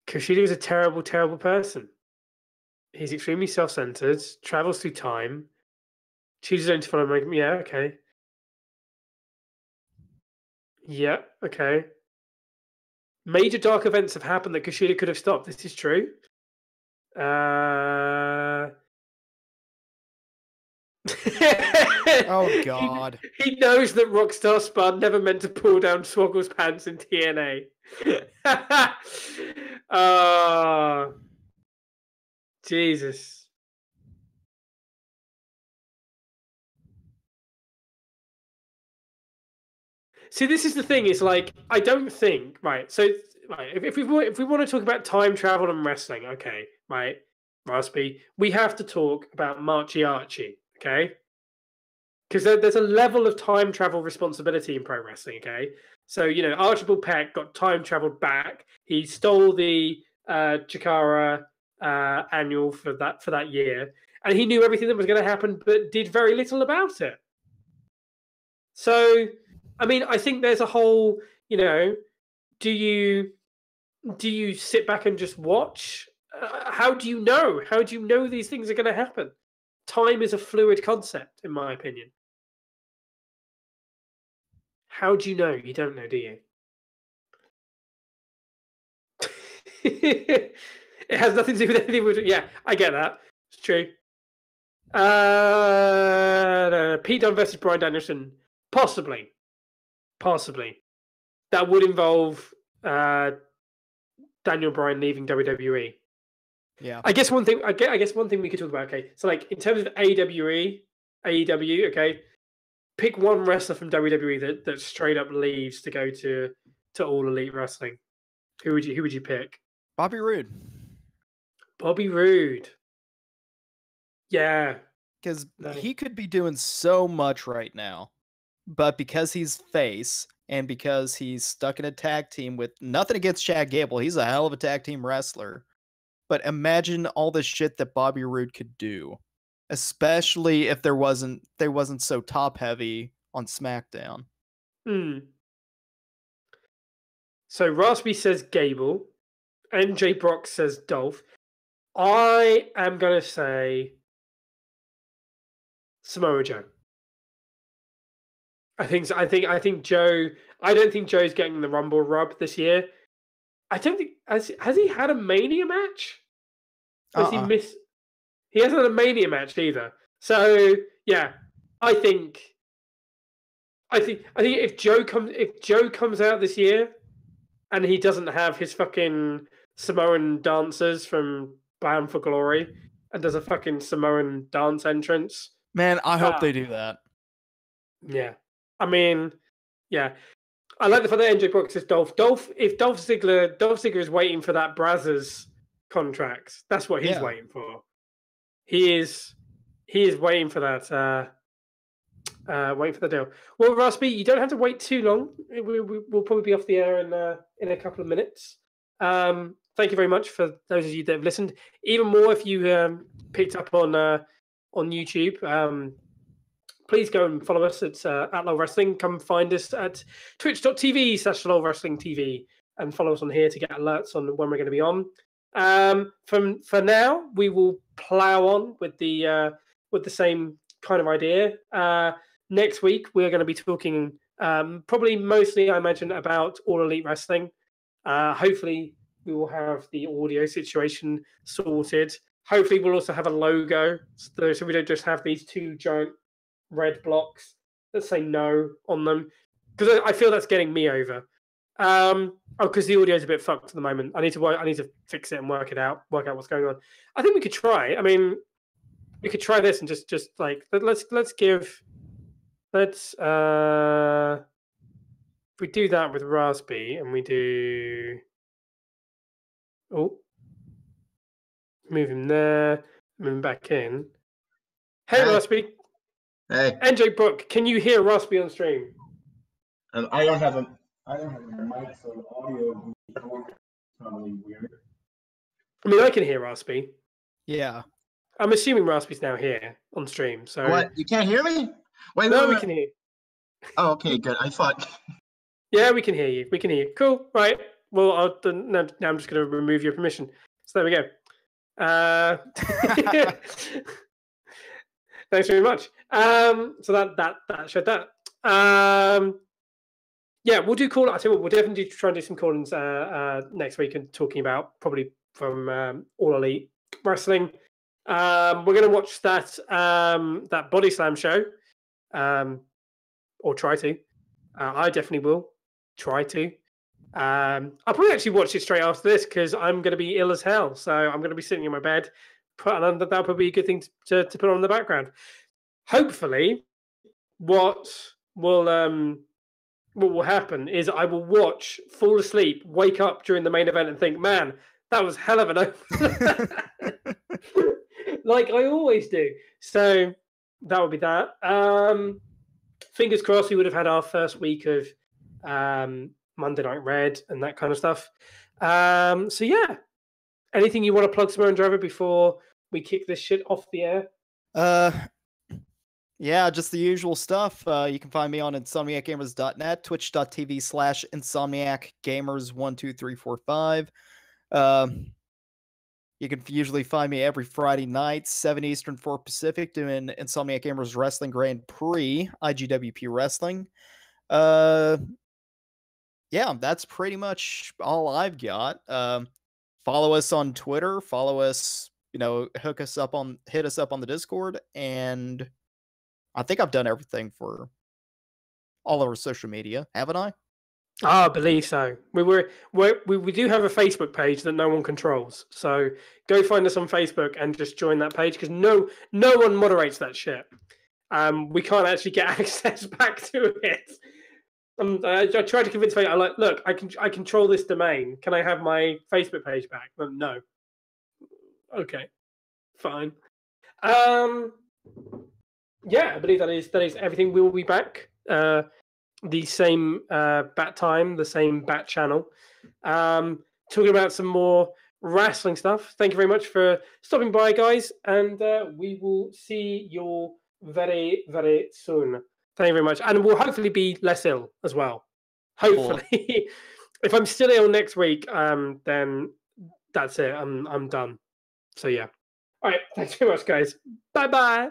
Kushida is a terrible, terrible person. He's extremely self-centered, travels through time, chooses only to follow my... Yeah, okay. Yeah, okay. Major dark events have happened that Kushida could have stopped. This is true. Oh God. He knows that Rockstar Spud never meant to pull down Swoggle's pants in TNA. Oh, Jesus. See, this is the thing. Is like I don't think right. So right, if we want to talk about time travel and wrestling, okay, right, Raspy, we have to talk about Archie, okay? Because there's a level of time travel responsibility in pro wrestling, okay? So Archibald Peck got time traveled back. He stole the Chikara annual for that year, and he knew everything that was going to happen, but did very little about it. So, I mean, I think there's a whole, do you sit back and just watch? How do you know? How do you know these things are going to happen? Time is a fluid concept, in my opinion. How do you know? You don't know, do you? It has nothing to do with anything. Yeah, I get that. It's true. Pete Dunne versus Bryan Danielson, possibly. That would involve Daniel Bryan leaving WWE. Yeah. I guess one thing we could talk about. Okay, so like in terms of AEW, okay, pick one wrestler from WWE that straight up leaves to go to All Elite Wrestling. Who would you pick? Bobby Roode. Bobby Roode. Yeah. Because he could be doing so much right now. But because he's face and because he's stuck in a tag team with nothing against Chad Gable, he's a hell of a tag team wrestler. But imagine all the shit that Bobby Roode could do. Especially if they wasn't so top heavy on SmackDown. So Raspy says Gable. NJ Brock says Dolph. I am gonna say Samoa Joe. I think Joe. I don't think Joe's getting the Rumble rub this year. I don't think has he had a Mania match? Has he missed? He hasn't had a Mania match either. So yeah, I think if Joe comes out this year and he doesn't have his fucking Samoan dancers from Bound for Glory and does a fucking Samoan dance entrance. Man, I hope they do that. Yeah. I mean, yeah. I like the fact that NJ Brock says Dolph. If Dolph Ziggler is waiting for that Brazzers contract. That's what he's waiting for. He is waiting for that. Waiting for the deal. Well, Raspy, you don't have to wait too long. We'll probably be off the air in a couple of minutes. Thank you very much for those of you that have listened. Even more if you picked up on YouTube. Please go and follow us at LOL Wrestling. Come find us at twitch.tv/LOLWrestling.tv and follow us on here to get alerts on when we're going to be on. For now, we will plow on with the same kind of idea. Next week, we're going to be talking probably mostly, I imagine, about All Elite Wrestling. Hopefully, we will have the audio situation sorted. Hopefully, we'll also have a logo so we don't just have these two giant red blocks that say no on them, because I feel that's getting me over. Because the audio is a bit fucked at the moment. I need to fix it and work out what's going on. I think we could try. I mean, we could try this and just like let's if we do that with Raspy and we do move him there, move him back in. Hey, Raspy. Hey. NJ Brook, can you hear Raspy on stream? I don't have a mic, so audio is probably weird. I mean, I can hear Raspy. Yeah. I'm assuming Raspy's now here on stream. So what? You can't hear me? We can hear you. Oh, okay, good. I thought. Yeah, we can hear you. Cool. Right. Well, now I'm just going to remove your permission. So there we go. Thanks very much. So that showed that. Yeah, we'll do call. I tell you what, we'll definitely try and do some call-ins next week and talking about probably from All Elite. wrestling. We're going to watch that that Body Slam show, or try to. I definitely will try to. I'll probably actually watch it straight after this because I'm going to be ill as hell. So I'm going to be sitting in my bed. And that'll probably be a good thing to put on in the background. Hopefully, what will happen is I will watch, fall asleep, wake up during the main event, and think, "Man, that was hell of an open," like I always do. So that would be that. Fingers crossed, we would have had our first week of Monday Night Red and that kind of stuff. So yeah, anything you want to plug, Samoan Driver, before we kick this shit off the air? Yeah, just the usual stuff. You can find me on insomniacgamers.net, twitch.tv/insomniacgamers12345. You can usually find me every Friday night, 7 Eastern, 4 Pacific, doing Insomniac Gamers Wrestling Grand Prix, IGWP Wrestling. Yeah, that's pretty much all I've got. Follow us on Twitter. Follow us, hit us up on the Discord, and I think I've done everything for all of our social media, haven't I? I believe so. We do have a Facebook page that no one controls. So go find us on Facebook and just join that page because no one moderates that shit. We can't actually get access back to it. I tried to convince Facebook. I'm like, look, I control this domain. Can I have my Facebook page back? No. Okay, fine. Yeah, I believe that is everything. We will be back. The same bat time, the same bat channel. Talking about some more wrestling stuff. Thank you very much for stopping by, guys, and we will see you all very, very soon. Thank you very much, and we'll hopefully be less ill as well. Hopefully, cool. If I'm still ill next week, then that's it. I'm done. So yeah. All right. Thanks very much, guys. Bye bye.